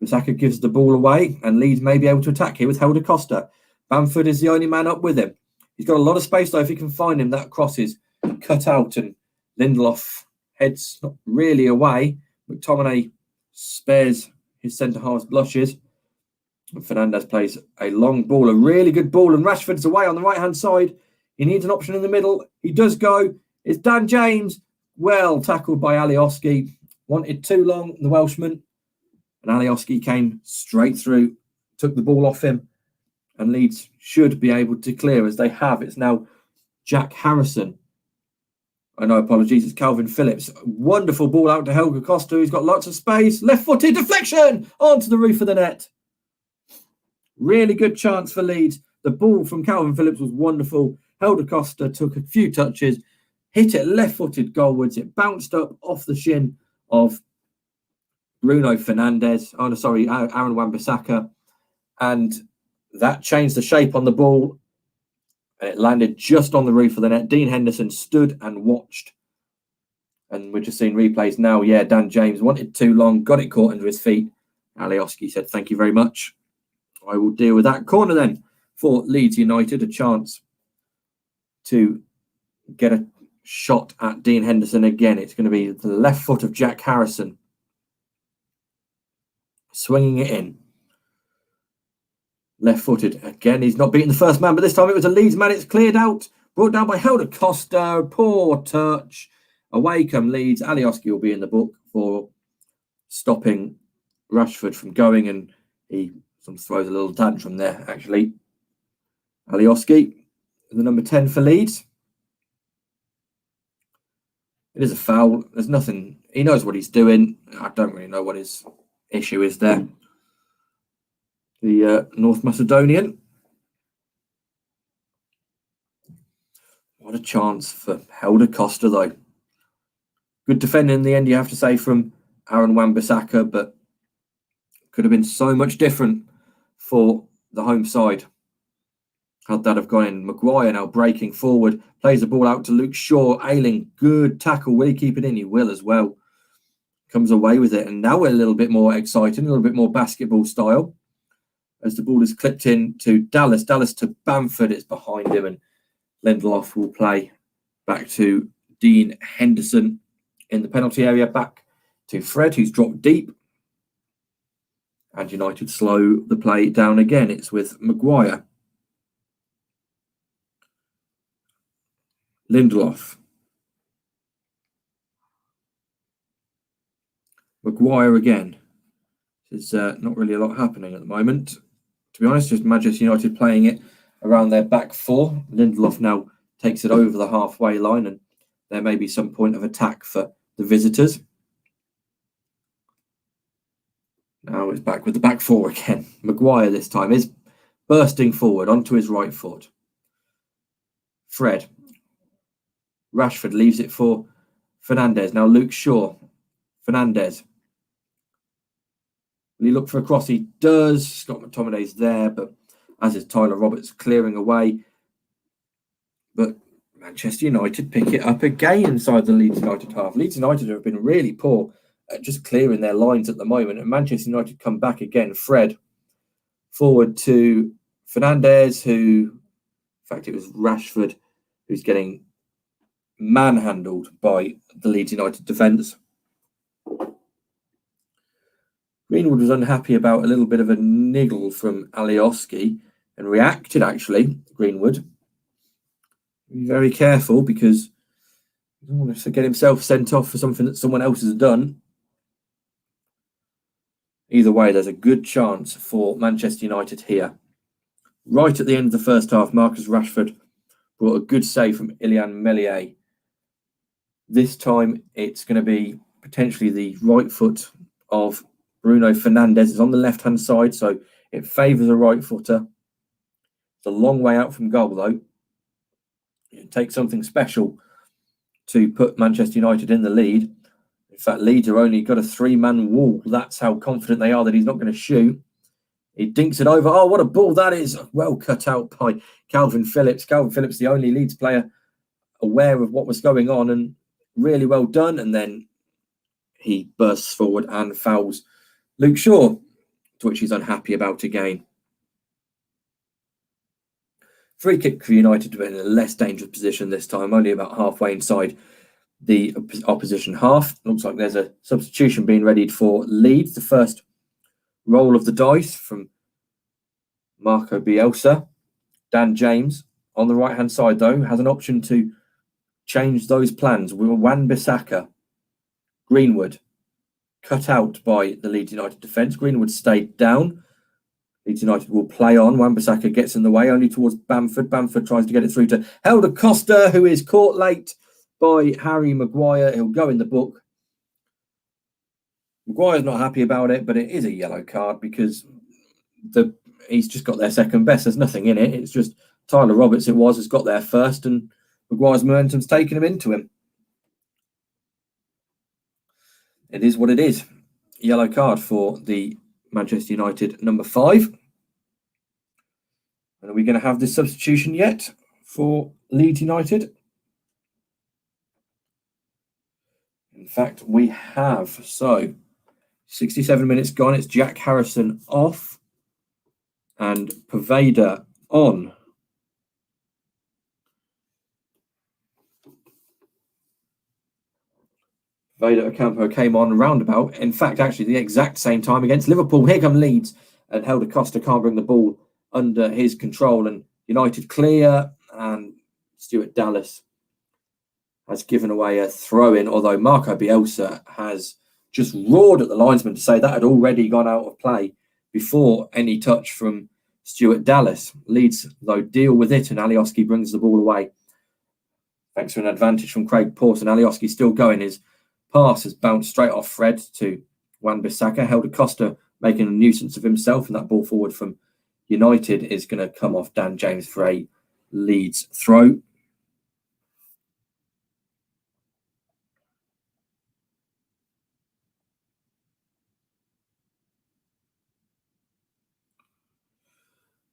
Bissaka gives the ball away, and Leeds may be able to attack here with Helder Costa. Bamford is the only man up with him. He's got a lot of space, though, if he can find him. That cross is cut out, and Lindelof heads not really away. McTominay spares his centre-half's blushes. And Fernandes plays a long ball, a really good ball, and Rashford's away on the right-hand side. He needs an option in the middle. He does go. It's Dan James. Well tackled by Alioski. Wanted too long, the Welshman. And Alioski came straight through, took the ball off him, and Leeds should be able to clear, as they have. It's now Jack Harrison. No, apologies, it's Calvin Phillips. Wonderful ball out to Helder Costa, who's got lots of space. Left-footed deflection onto the roof of the net. Really good chance for Leeds. The ball from Calvin Phillips was wonderful. Helder Costa took a few touches, hit it left-footed goalwards. It bounced up off the shin of Bruno Fernandes. Oh, no, sorry, Aaron Wan-Bissaka. And that changed the shape on the ball, and it landed just on the roof of the net. Dean Henderson stood and watched. And we're just seeing replays now. Yeah, Dan James wanted too long, got it caught under his feet. Alioski said, "Thank you very much. I will deal with that." Corner then for Leeds United, a chance to get a shot at Dean Henderson again. It's going to be the left foot of Jack Harrison, swinging it in. Left-footed again. He's not beaten the first man, but this time it was a Leeds man. It's cleared out, brought down by Helder Costa. Poor touch. Away come Leeds. Alioski will be in the book for stopping Rashford from going, and he throws a little tantrum there, actually. Alioski, the number 10 for Leeds. It is a foul. There's nothing. He knows what he's doing. I don't really know what his issue is there. The North Macedonian. What a chance for Helder Costa, though. Good defending in the end, you have to say, from Aaron Wan-Bissaka, but could have been so much different for the home side had that have gone in. Maguire now breaking forward, plays the ball out to Luke Shaw. Ayling, good tackle. Will he keep it in? He will as well. comes away with it. And now we're a little bit more exciting, a little bit more basketball style. As the ball is clipped in to Dallas. Dallas to Bamford. It's behind him, and Lindelof will play back to Dean Henderson in the penalty area. Back to Fred, who's dropped deep. And United slow the play down again. It's with Maguire. Lindelof. Maguire again. There's not really a lot happening at the moment. To be honest, just Manchester United playing it around their back four. Lindelof now takes it over the halfway line, and there may be some point of attack for the visitors. Now it's back with the back four again. Maguire this time is bursting forward onto his right foot. Fred. Rashford leaves it for Fernandes. Now Luke Shaw. Fernandes. Will he look for a cross? He does. Scott McTominay's there, but as is Tyler Roberts clearing away. But Manchester United pick it up again inside the Leeds United half. Leeds United have been really poor at just clearing their lines at the moment, and Manchester United come back again. Fred forward to Fernandes, who, in fact, it was Rashford who's getting manhandled by the Leeds United defence. Greenwood was unhappy about a little bit of a niggle from Alioski and reacted, actually, Greenwood. Be very careful because he doesn't want to get himself sent off for something that someone else has done. Either way, there's a good chance for Manchester United here. Right at the end of the first half, Marcus Rashford brought a good save from Ilian Meslier. This time, it's going to be potentially the right foot of Bruno Fernandes. It's on the left-hand side, so it favours a right footer. It's a long way out from goal, though. It takes something special to put Manchester United in the lead. In fact, Leeds are only got a three-man wall. That's how confident they are that he's not going to shoot. He dinks it over. Oh, what a ball that is. Well cut out by Calvin Phillips. Calvin Phillips, the only Leeds player aware of what was going on, and really well done. And then he bursts forward and fouls Luke Shaw, to which he's unhappy about again. Free kick for United to be in a less dangerous position this time, only about halfway inside the opposition half. Looks like there's a substitution being readied for Leeds. The first roll of the dice from Marco Bielsa. Dan James on the right-hand side, though, has an option to change those plans. Wan-Bissaka, Greenwood, cut out by the Leeds United defence. Greenwood stayed down. Leeds United will play on. Wan-Bissaka gets in the way, only towards Bamford. Bamford tries to get it through to Helder Costa, who is caught late by Harry Maguire. He'll go in the book. Maguire's not happy about it, but it is a yellow card because he's just got their second best. There's nothing in it. It's just Tyler Roberts, has got there first, and Maguire's momentum's taken him into him. It is what it is. Yellow card for the Manchester United number 5. And are we going to have this substitution yet for Leeds United? In fact, we have. So, 67 minutes gone. It's Jack Harrison off and Poveda on. Poveda Ocampo came on roundabout. In fact, actually, the exact same time against Liverpool. Here come Leeds, and Helder Costa can't bring the ball under his control. And United clear, and Stuart Dallas has given away a throw-in, although Marco Bielsa has just roared at the linesman to say that had already gone out of play before any touch from Stuart Dallas. Leeds, though, deal with it, and Alioski brings the ball away. Thanks to an advantage from Craig Pawson. Alioski still going. His pass has bounced straight off Fred to Wan-Bissaka. Helder Costa making a nuisance of himself, and that ball forward from United is going to come off Dan James for a Leeds throw.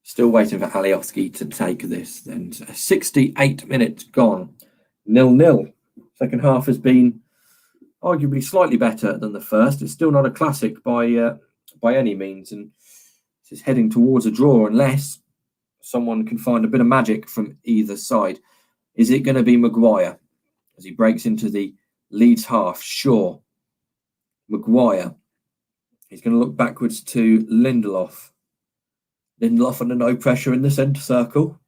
Still waiting for Alioski to take this. Then 68 minutes gone. 0-0. Second half has been arguably slightly better than the first. It's still not a classic by any means, and it's heading towards a draw unless someone can find a bit of magic from either side. Is it going to be Maguire as he breaks into the Leeds half? Sure. Maguire. He's going to look backwards to Lindelof. Lindelof under no pressure in the centre circle.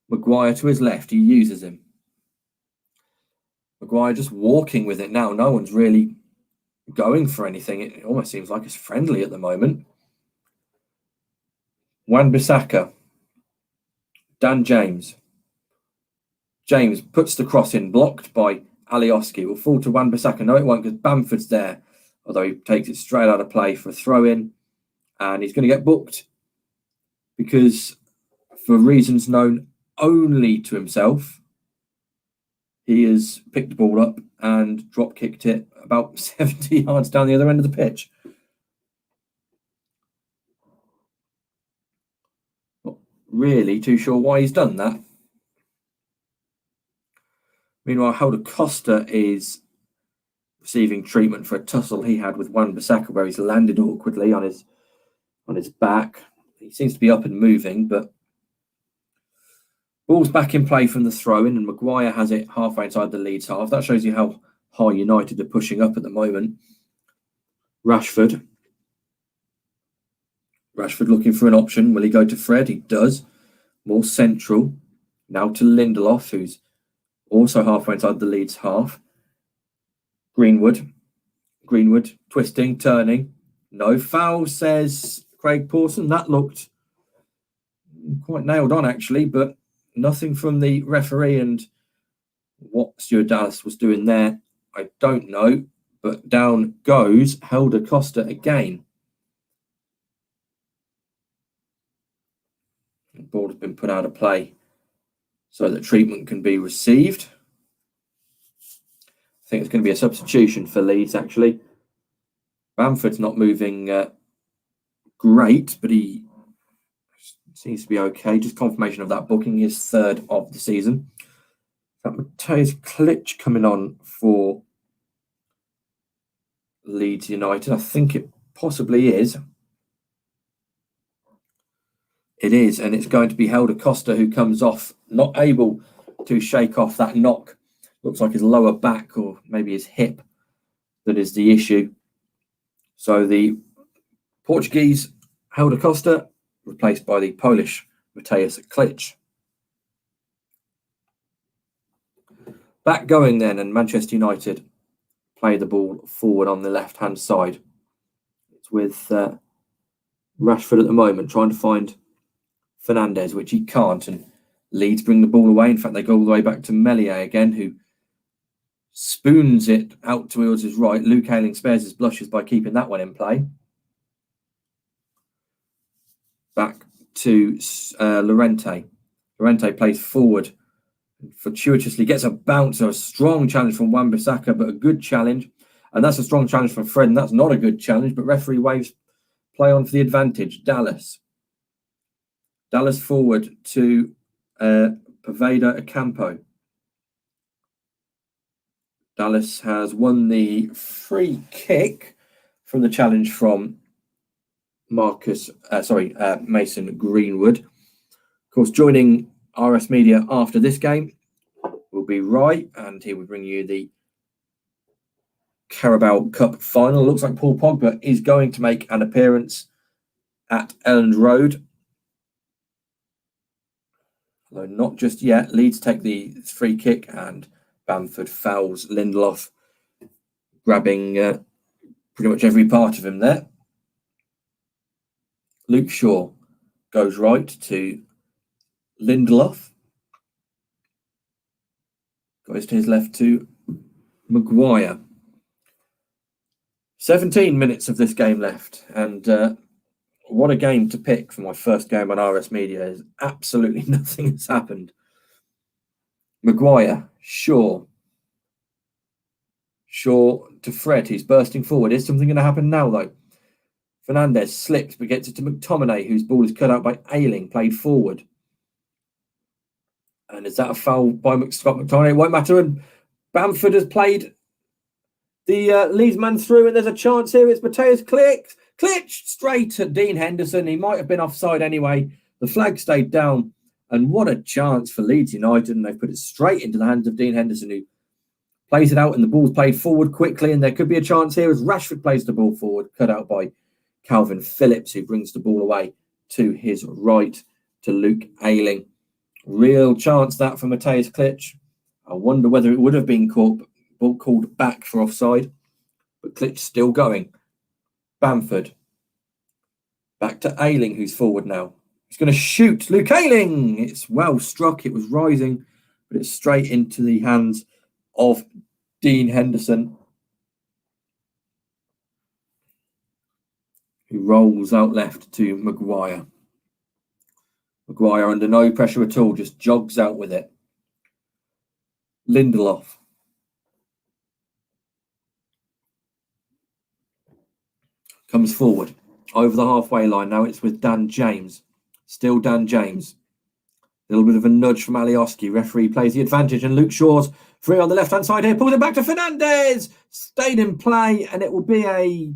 Maguire to his left. He uses him. Maguire just walking with it now. No one's really going for anything. It almost seems like it's friendly at the moment. Wan-Bissaka. Dan James. James puts the cross in, blocked by Alioski. Will fall to Wan-Bissaka. No, it won't because Bamford's there. Although he takes it straight out of play for a throw-in. And he's going to get booked because, for reasons known only to himself, he has picked the ball up and drop-kicked it about 70 yards down the other end of the pitch. Not really too sure why he's done that. Meanwhile, Helder Costa is receiving treatment for a tussle he had with Wan-Bissaka, where he's landed awkwardly on his back. He seems to be up and moving, but ball's back in play from the throw-in, and Maguire has it halfway inside the Leeds half. That shows you how high United are pushing up at the moment. Rashford looking for an option. Will he go to Fred? He does. More central. Now to Lindelof, who's also halfway inside the Leeds half. Greenwood twisting, turning. No foul, says Craig Pawson. That looked quite nailed on, actually, but nothing from the referee, and what Stuart Dallas was doing there, I don't know, but down goes Helder Costa again. The ball has been put out of play so that treatment can be received. I think it's going to be a substitution for Leeds, actually. Bamford's not moving great, but he seems to be okay. Just confirmation of that booking, his third of the season. Mateusz Klich coming on for Leeds United. I think it possibly is. It is, and it's going to be Helder Costa who comes off, not able to shake off that knock. Looks like his lower back or maybe his hip that is the issue. So the Portuguese Helder Costa replaced by the Polish Mateusz Klich. Back going then, and Manchester United play the ball forward on the left-hand side. It's with Rashford at the moment trying to find Fernandes, which he can't, and Leeds bring the ball away. In fact, they go all the way back to Meslier again, who spoons it out towards his right. Luke Ayling spares his blushes by keeping that one in play. Back to Llorente. Llorente plays forward. Fortuitously gets a bounce, a strong challenge from Wan-Bissaka, but a good challenge. And that's a strong challenge from Fred, and that's not a good challenge, but referee waves play on for the advantage. Dallas forward to Poveda Ocampo. Dallas has won the free kick from the challenge from Mason Greenwood. Of course, joining RS Media after this game will be Rai, and he will bring you the Carabao Cup final. Looks like Paul Pogba is going to make an appearance at Elland Road. Although not just yet. Leeds take the free kick and Bamford fouls Lindelof, grabbing pretty much every part of him there. Luke Shaw goes right to Lindelof. Goes to his left to Maguire. 17 minutes of this game left, and what a game to pick for my first game on RS Media. Absolutely nothing has happened. Maguire, Shaw to Fred, who's bursting forward. Is something going to happen now, though? Fernandes slips, but gets it to McTominay, whose ball is cut out by Ayling, played forward. And is that a foul by Scott McTominay? It won't matter, and Bamford has played the Leeds man through, and there's a chance here. It's Mateus Klitsch straight at Dean Henderson. He might have been offside anyway. The flag stayed down, and what a chance for Leeds United, and they've put it straight into the hands of Dean Henderson, who plays it out, and the ball's played forward quickly, and there could be a chance here as Rashford plays the ball forward, cut out by Calvin Phillips, who brings the ball away to his right to Luke Ayling. Real chance that for Mateus Klitsch. I wonder whether it would have been called back for offside, but Klitsch still going. Bamford. Back to Ayling, who's forward now. He's going to shoot. Luke Ayling! It's well struck. It was rising, but it's straight into the hands of Dean Henderson, who rolls out left to Maguire. Maguire under no pressure at all, just jogs out with it. Lindelof. Comes forward over the halfway line. Now it's with Dan James. Still Dan James. A little bit of a nudge from Alioski. Referee plays the advantage, and Luke Shaw's free on the left-hand side here. Pulls it back to Fernandez. Stayed in play, and it will be a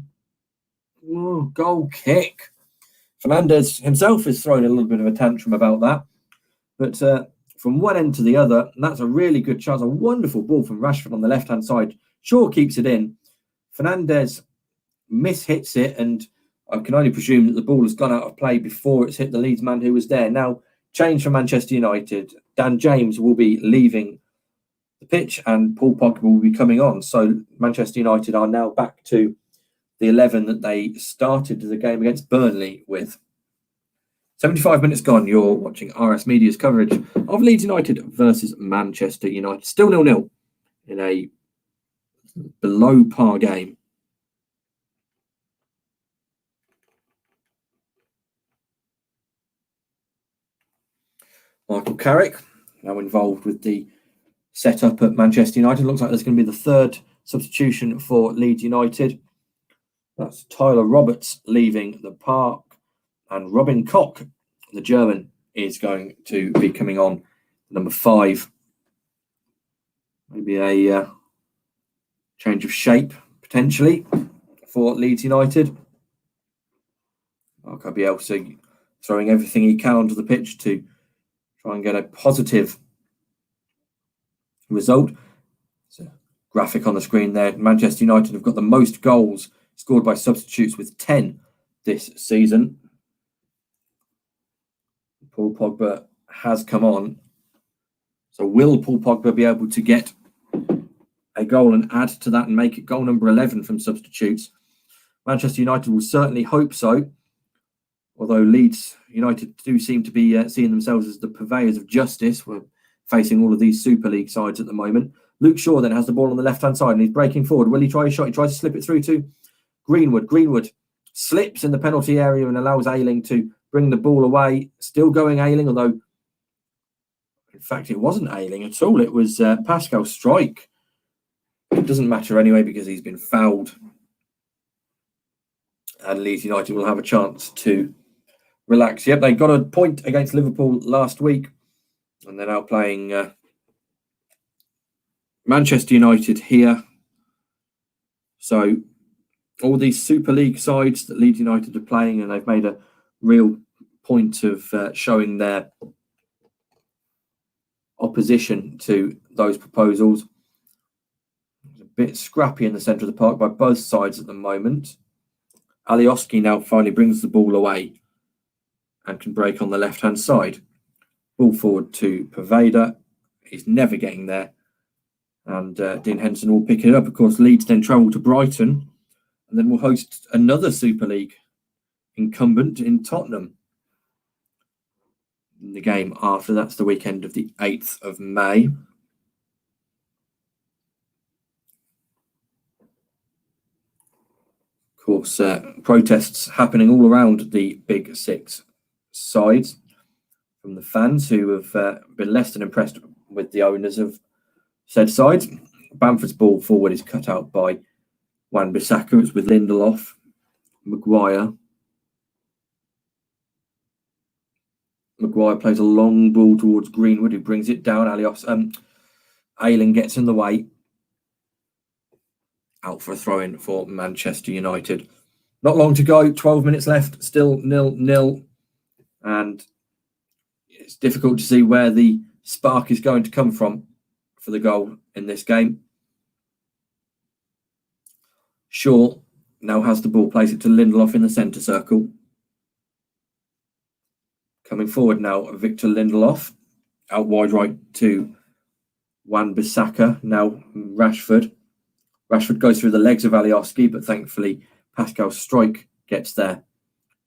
goal kick. Fernandez himself has thrown a little bit of a tantrum about that. But from one end to the other, and that's a really good chance. A wonderful ball from Rashford on the left-hand side. Shaw keeps it in. Fernandez mishits it, and I can only presume that the ball has gone out of play before it's hit the Leeds man who was there. Now, change for Manchester United. Dan James will be leaving the pitch, and Paul Pogba will be coming on. So Manchester United are now back to the 11 that they started the game against Burnley with. 75 minutes gone. You're watching RS Media's coverage of Leeds United versus Manchester United. Still 0-0 in a below par game. Michael Carrick now involved with the setup at Manchester United. Looks like there's going to be the third substitution for Leeds United. That's Tyler Roberts leaving the park, and Robin Koch, the German, is going to be coming on, number 5. Maybe a change of shape potentially for Leeds United. Marco Bielsa throwing everything he can onto the pitch to try and get a positive result. There's a graphic on the screen there. Manchester United have got the most goals scored by substitutes with 10 this season. Paul Pogba has come on. So will Paul Pogba be able to get a goal and add to that and make it goal number 11 from substitutes? Manchester United will certainly hope so. Although Leeds United do seem to be seeing themselves as the purveyors of justice. We're facing all of these Super League sides at the moment. Luke Shaw then has the ball on the left-hand side and he's breaking forward. Will he try a shot? He tries to slip it through to Greenwood. Greenwood slips in the penalty area and allows Ayling to bring the ball away. Still going Ayling, although in fact it wasn't Ayling at all. It was Pascal Struijk. It doesn't matter anyway because he's been fouled. And Leeds United will have a chance to relax. Yep, they got a point against Liverpool last week, and they're now playing Manchester United here. So all these Super League sides that Leeds United are playing, and they've made a real point of showing their opposition to those proposals. It's a bit scrappy in the centre of the park by both sides at the moment. Alioski now finally brings the ball away and can break on the left-hand side. Ball forward to Poveda. He's never getting there. And Dean Henderson will pick it up. Of course, Leeds then travel to Brighton and then will host another Super League incumbent in Tottenham. In the game after, that's the weekend of the 8th of May. Of course, protests happening all around the Big Six sides from the fans who have been less than impressed with the owners of said sides. Bamford's ball forward is cut out by Wan-Bissaka. It's with Lindelof, Maguire. Maguire plays a long ball towards Greenwood, who brings it down. Ayling gets in the way. out for a throw-in for Manchester United. Not long to go, 12 minutes left, still 0-0. And it's difficult to see where the spark is going to come from for the goal in this game. Shaw now has the ball, plays it to Lindelof in the centre circle. Coming forward now, Victor Lindelof. Out wide right to Wan-Bissaka. Now Rashford. Rashford goes through the legs of Alioski, but thankfully Pascal Struijk gets there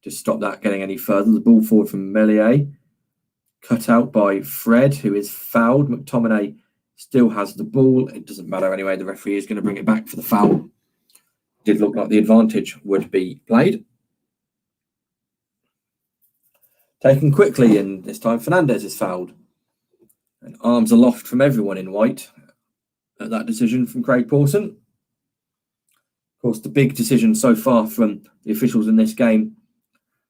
to stop that getting any further. The ball forward from Meslier. Cut out by Fred, who is fouled. McTominay still has the ball. It doesn't matter anyway. The referee is going to bring it back for the foul. Did look like the advantage would be played. Taken quickly, and this time Fernandes is fouled. And arms aloft from everyone in white at that decision from Craig Pawson. Of course, the big decision so far from the officials in this game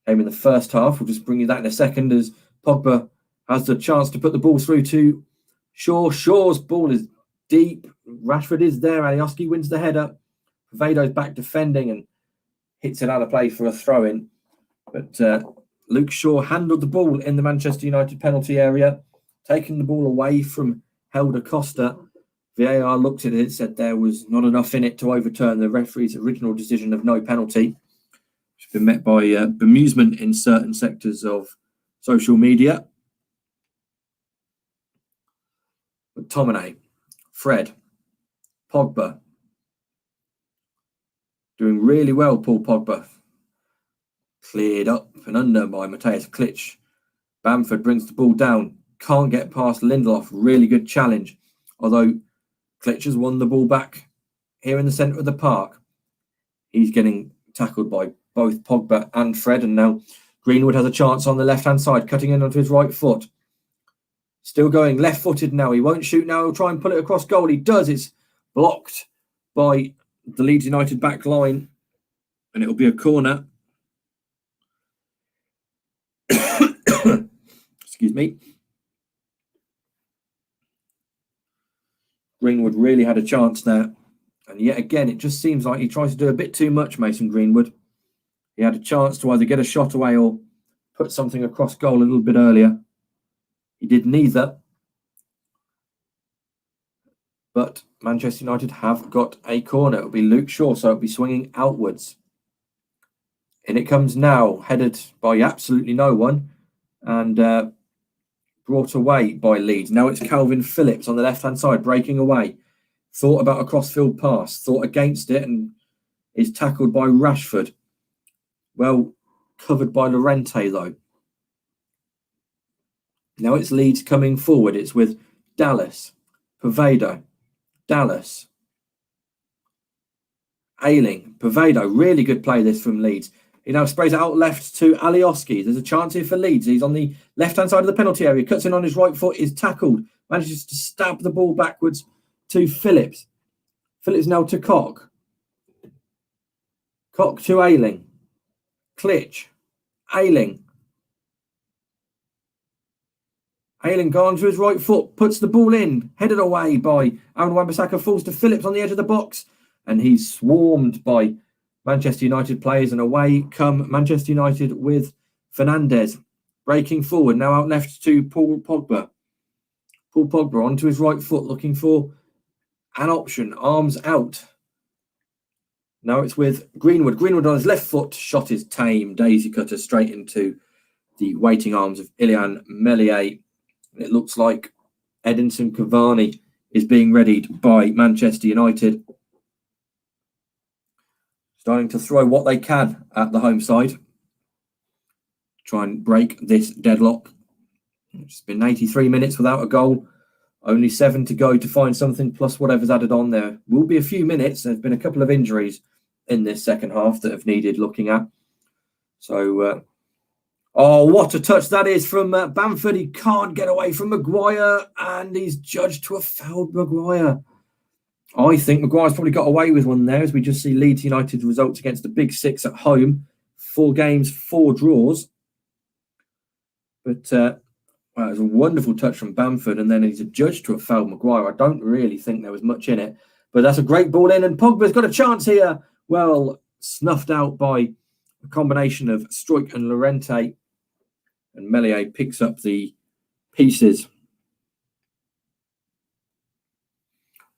came in the first half. We'll just bring you that in a second as Pogba has the chance to put the ball through to Shaw. Shaw's ball is deep. Rashford is there. Alioski wins the header. Vado's back defending and hits it out of play for a throw-in. But Luke Shaw handled the ball in the Manchester United penalty area, taking the ball away from Helder Costa. VAR looked at it, said there was not enough in it to overturn the referee's original decision of no penalty. It's been met by bemusement in certain sectors of social media. McTominay, Fred, Pogba. Doing really well, Paul Pogba. Cleared up and under by Matthias Klitsch. Bamford brings the ball down. Can't get past Lindelof. Really good challenge. Although Klitsch has won the ball back here in the centre of the park. He's getting tackled by both Pogba and Fred. And now Greenwood has a chance on the left-hand side, cutting in onto his right foot. Still going left-footed now. He won't shoot now. He'll try and pull it across goal. He does. It's blocked by the Leeds United back line. And it'll be a corner. Excuse me. Greenwood really had a chance there. And yet again, it just seems like he tries to do a bit too much, Mason Greenwood. He had a chance to either get a shot away or put something across goal a little bit earlier. He did neither. But Manchester United have got a corner. It'll be Luke Shaw, so it'll be swinging outwards. In it comes now, headed by absolutely no one. And brought away by Leeds. Now it's Calvin Phillips on the left-hand side, breaking away. Thought about a cross-field pass, thought against it, and is tackled by Rashford. Well covered by Llorente, though. Now it's Leeds coming forward. It's with Dallas, Poveda, Dallas, Ayling, Poveda. Really good play this from Leeds. He now sprays it out left to Alioski. There's a chance here for Leeds. He's on the left-hand side of the penalty area. Cuts in on his right foot. Is tackled. Manages to stab the ball backwards to Phillips. Phillips now to Koch. Koch to Ayling. Klitsch. Ayling. Ayling gone to his right foot. Puts the ball in. Headed away by Aaron Wan-Bissaka. Falls to Phillips on the edge of the box. And he's swarmed by Manchester United players, and away come Manchester United with Fernandes breaking forward. Now out left to Paul Pogba. Paul Pogba onto his right foot, looking for an option. Arms out. Now it's with Greenwood. Greenwood on his left foot. Shot is tame. Daisy cutter straight into the waiting arms of Ilyan Meslier. It looks like Edinson Cavani is being readied by Manchester United. Starting to throw what they can at the home side. Try and break this deadlock. It's been 83 minutes without a goal. Only 7 to go to find something, plus whatever's added on there. Will be a few minutes. There's been a couple of injuries in this second half that have needed looking at. So, oh, what a touch that is from Bamford. He can't get away from Maguire, and he's judged to have fouled Maguire. I think Maguire's probably got away with one there, as we just see Leeds United results against the Big Six at home. 4 games, 4 draws. But well, it was a wonderful touch from Bamford, and then he's adjudged to have fouled Maguire. I don't really think there was much in it. But that's a great ball in, and Pogba's got a chance here. Well, snuffed out by a combination of Struijk and Llorente, and Meslier picks up the pieces.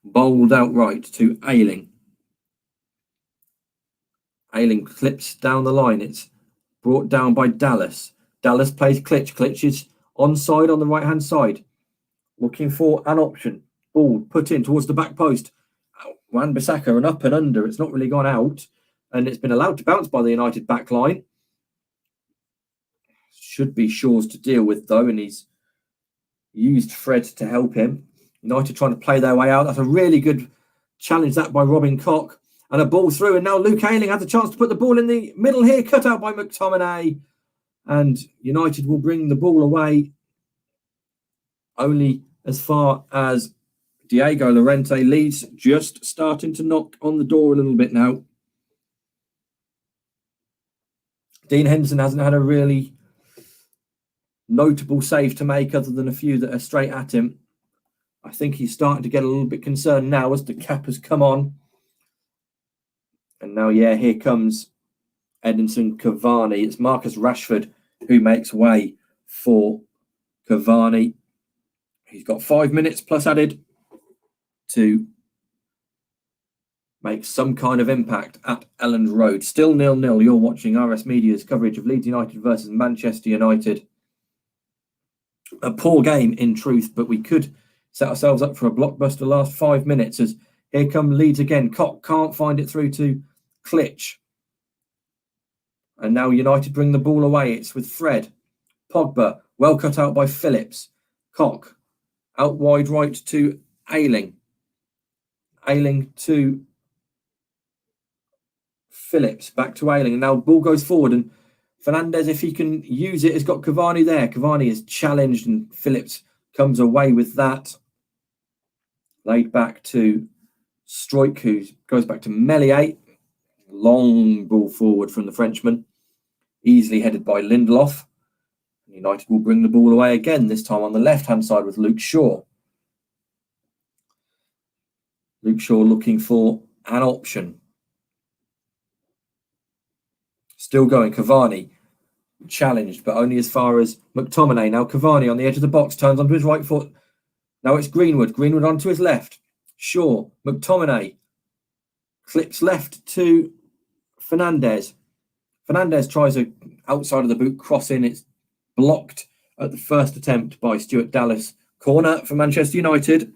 Bowled outright to Ayling. Ayling clips down the line. It's brought down by Dallas. Dallas plays Klitsch. Klitsch is onside on the right-hand side. Looking for an option. Ball put in towards the back post. Wan-Bissaka, an up and under. It's not really gone out. And it's been allowed to bounce by the United back line. Should be Shaw's to deal with, though, and he's used Fred to help him. United trying to play their way out. That's a really good challenge, that by Robin Koch. And a ball through, and now Luke Ayling has a chance to put the ball in the middle here, cut out by McTominay. And United will bring the ball away only as far as Diego Llorente. Leeds just starting to knock on the door a little bit now. Dean Henderson hasn't had a really notable save to make other than a few that are straight at him. I think he's starting to get a little bit concerned now as the cap has come on. And now, yeah, here comes Edinson Cavani. It's Marcus Rashford who makes way for Cavani. He's got 5 minutes plus added to make some kind of impact at Elland Road. Still 0-0. You're watching RS Media's coverage of Leeds United versus Manchester United. A poor game, in truth, but we could set ourselves up for a blockbuster last 5 minutes as here come Leeds again. Koch can't find it through to Klitsch. And now United bring the ball away. It's with Fred. Pogba, well cut out by Phillips. Koch, out wide right to Ayling. Ayling to Phillips, back to Ayling. And now ball goes forward, and Fernandez, if he can use it, has got Cavani there. Cavani is challenged, and Phillips comes away with that. Laid back to Struijk, who goes back to Meslier. Long ball forward from the Frenchman. Easily headed by Lindelof. United will bring the ball away again, this time on the left-hand side with Luke Shaw. Luke Shaw looking for an option. Still going, Cavani. Challenged, but only as far as McTominay. Now Cavani on the edge of the box, turns onto his right foot. Now it's Greenwood. Greenwood onto his left. Shaw, McTominay. Clips left to Fernandez. Fernandez tries a outside of the boot cross in. It's blocked at the first attempt by Stuart Dallas. Corner for Manchester United.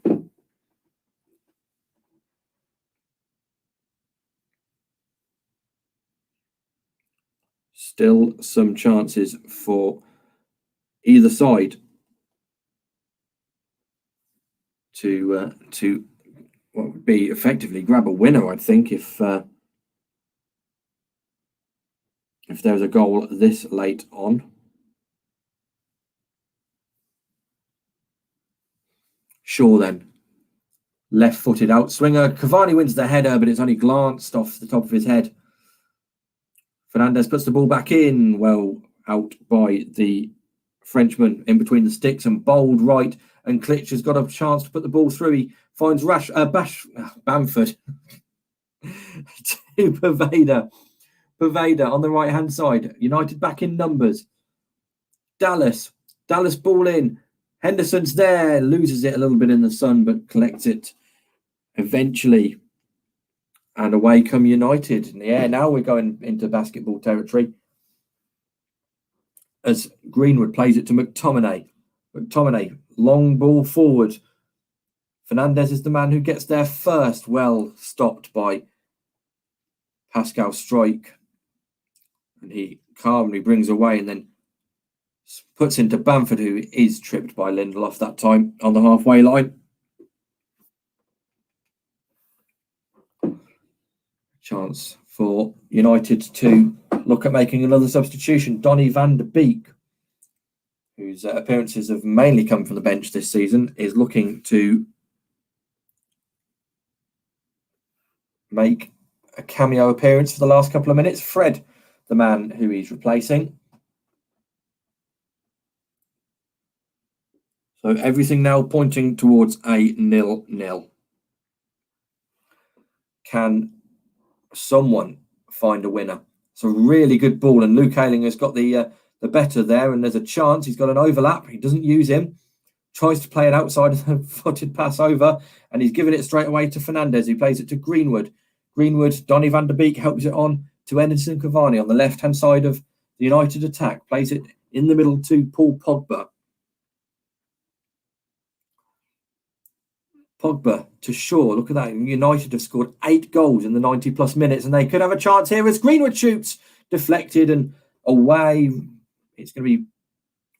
Still some chances for either side to what would be effectively grab a winner, I'd think, if there was a goal this late on. Shaw then, left-footed outswinger. Cavani wins the header, but it's only glanced off the top of his head. Fernandez puts the ball back in, well out by the Frenchman in between the sticks, and bowled right, and Klitsch has got a chance to put the ball through. He finds Bamford to Pervader. Pervader on the right-hand side. United back in numbers. Dallas ball in. Henderson's there, loses it a little bit in the sun, but collects it eventually. And away come United in the air. Now we're going into basketball territory as Greenwood plays it to McTominay. McTominay, long ball forward. Fernandez is the man who gets there first. Well stopped by Pascal Struijk. And he calmly brings away and then puts into Bamford, who is tripped by Lindelof that time on the halfway line. Chance for United to look at making another substitution. Donny van de Beek, whose appearances have mainly come from the bench this season, is looking to make a cameo appearance for the last couple of minutes. Fred, the man who he's replacing. So everything now pointing towards a 0-0. Can someone find a winner? It's a really good ball, and Luke Ayling has got the better there, and there's a chance. He's got an overlap. He doesn't use him. Tries to play it outside of the footed pass over, and he's given it straight away to Fernandez, who plays it to Greenwood. Donny van der Beek helps it on to Edinson Cavani on the left-hand side of the United attack. Plays it in the middle to Paul Pogba. Pogba to Shaw. Look at that. United have scored 8 goals in the 90-plus minutes, and they could have a chance here as Greenwood shoots. Deflected and away. It's going to be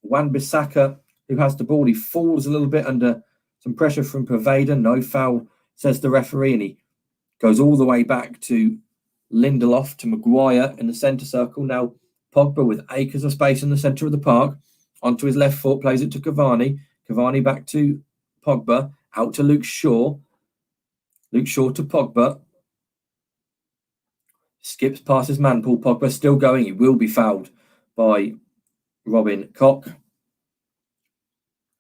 Wan-Bissaka who has the ball. He falls a little bit under some pressure from Pervader. No foul, says the referee, and he goes all the way back to Lindelof, to Maguire in the centre circle. Now Pogba with acres of space in the centre of the park. Onto his left foot, plays it to Cavani. Cavani back to Pogba. Out to Luke Shaw. Luke Shaw to Pogba. Skips past his man, Paul Pogba. Still going. He will be fouled by Robin Koch.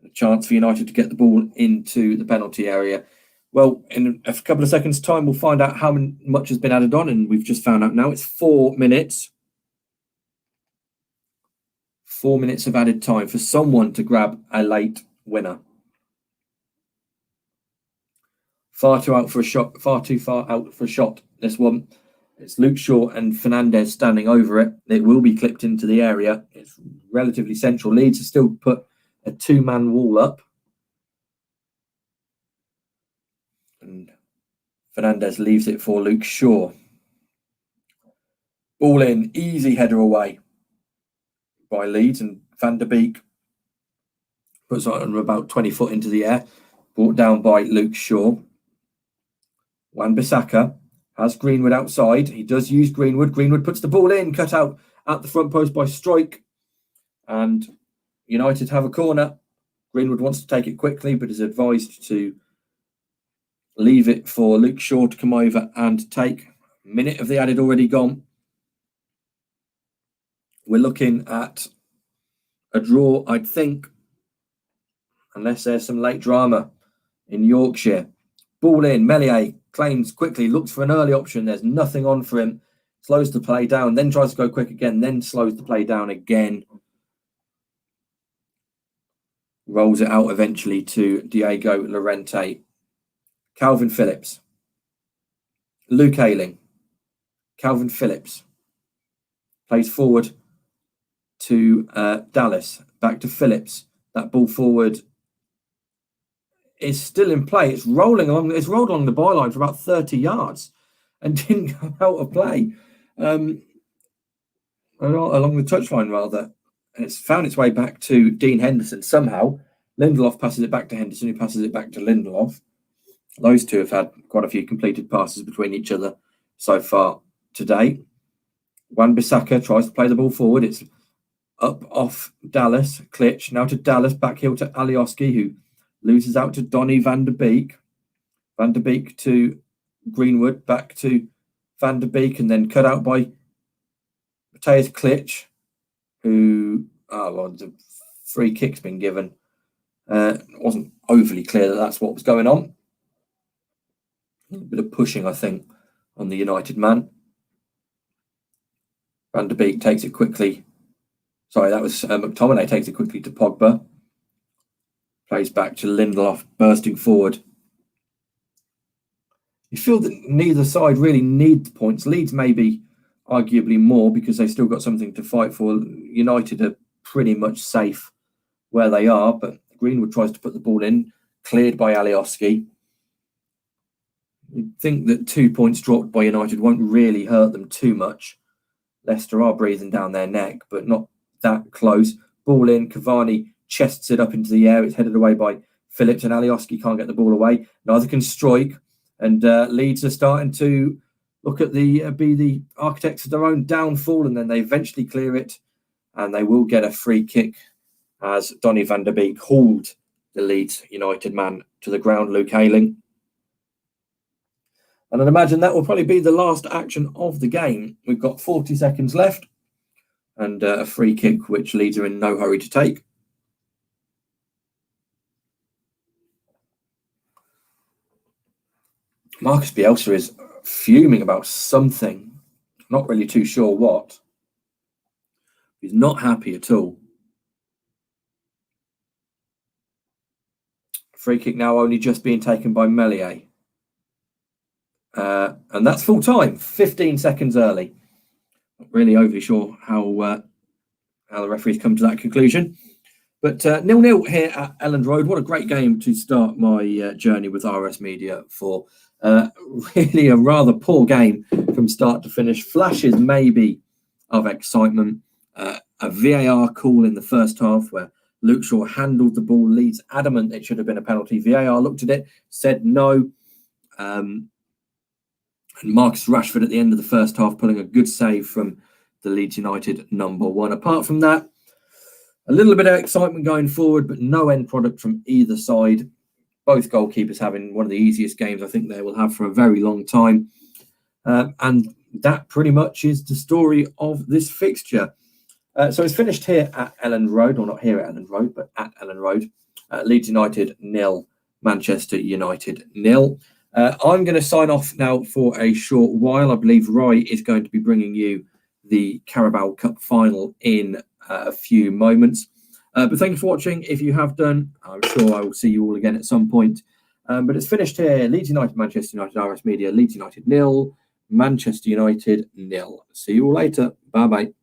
A chance for United to get the ball into the penalty area. Well, in a couple of seconds' time, we'll find out how much has been added on, and we've just found out now it's 4 minutes. 4 minutes of added time for someone to grab a late winner. Far too far out for a shot, this one. It's Luke Shaw and Fernandez standing over it. It will be clipped into the area. It's relatively central. Leeds have still put a 2-man wall up. And Fernandez leaves it for Luke Shaw. Ball in, easy header away by Leeds, and Van der Beek puts on about 20 foot into the air. Brought down by Luke Shaw. Wan-Bissaka has Greenwood outside. He does use Greenwood. Greenwood puts the ball in, cut out at the front post by Strike. And United have a corner. Greenwood wants to take it quickly, but is advised to leave it for Luke Shaw to come over and take. A minute of the added already gone. We're looking at a draw, I'd think, unless there's some late drama in Yorkshire. Ball in, Meslier claims quickly, looks for an early option. There's nothing on for him. Slows the play down, then tries to go quick again, then slows the play down again. Rolls it out eventually to Diego Llorente. Calvin Phillips. Luke Ayling. Calvin Phillips. Plays forward to Dallas. Back to Phillips. That ball forward is still in play. It's rolled along the byline for about 30 yards and didn't come out of play. Along the touchline, rather. And it's found its way back to Dean Henderson somehow. Lindelof passes it back to Henderson, who passes it back to Lindelof. Those two have had quite a few completed passes between each other so far today. Wan-Bissaka tries to play the ball forward. It's up off Dallas. Klitsch now to Dallas. Back heel to Alioski, who loses out to Donny van der Beek. Van der Beek to Greenwood. Back to Van der Beek, and then cut out by Mateusz Klitsch, who, the free kick's been given. It wasn't overly clear that that's what was going on. A bit of pushing, I think, on the United man. Van der Beek takes it quickly. Sorry, that was McTominay takes it quickly to Pogba. Plays back to Lindelof, bursting forward. You feel that neither side really need the points. Leeds maybe arguably more because they've still got something to fight for. United are pretty much safe where they are, but Greenwood tries to put the ball in, cleared by Alioski. You'd think that 2 points dropped by United won't really hurt them too much. Leicester are breathing down their neck, but not that close. Ball in, Cavani chests it up into the air. It's headed away by Phillips, and Alioski can't get the ball away. Neither can Strike, and Leeds are starting to look at be the architects of their own downfall, and then they eventually clear it, and they will get a free kick as Donny van der Beek hauled the Leeds United man to the ground, Luke Ayling. And I'd imagine that will probably be the last action of the game. We've got 40 seconds left and a free kick, which Leeds are in no hurry to take. Marcus Bielsa is fuming about something. Not really too sure what. He's not happy at all. Free kick now only just being taken by Melier. And that's full time, 15 seconds early. Not really overly sure how the referees come to that conclusion. But 0-0 here at Elland Road. What a great game to start my journey with RS Media for. Really a rather poor game from start to finish. Flashes maybe of excitement. A VAR call in the first half where Luke Shaw handled the ball. Leeds adamant it should have been a penalty. VAR looked at it, said no. And Marcus Rashford at the end of the first half pulling a good save from the Leeds United #1. Apart from that, a little bit of excitement going forward, but no end product from either side. Both goalkeepers having one of the easiest games I think they will have for a very long time. And that pretty much is the story of this fixture. So it's finished here at Elland Road, or not here at Elland Road, but at Elland Road. Leeds United 0, Manchester United 0. I'm going to sign off now for a short while. I believe Roy is going to be bringing you the Carabao Cup final in a few moments. But thank you for watching. If you have done, I'm sure I will see you all again at some point. But it's finished here. Leeds United, Manchester United, RS Media. Leeds United 0, Manchester United 0. See you all later. Bye-bye.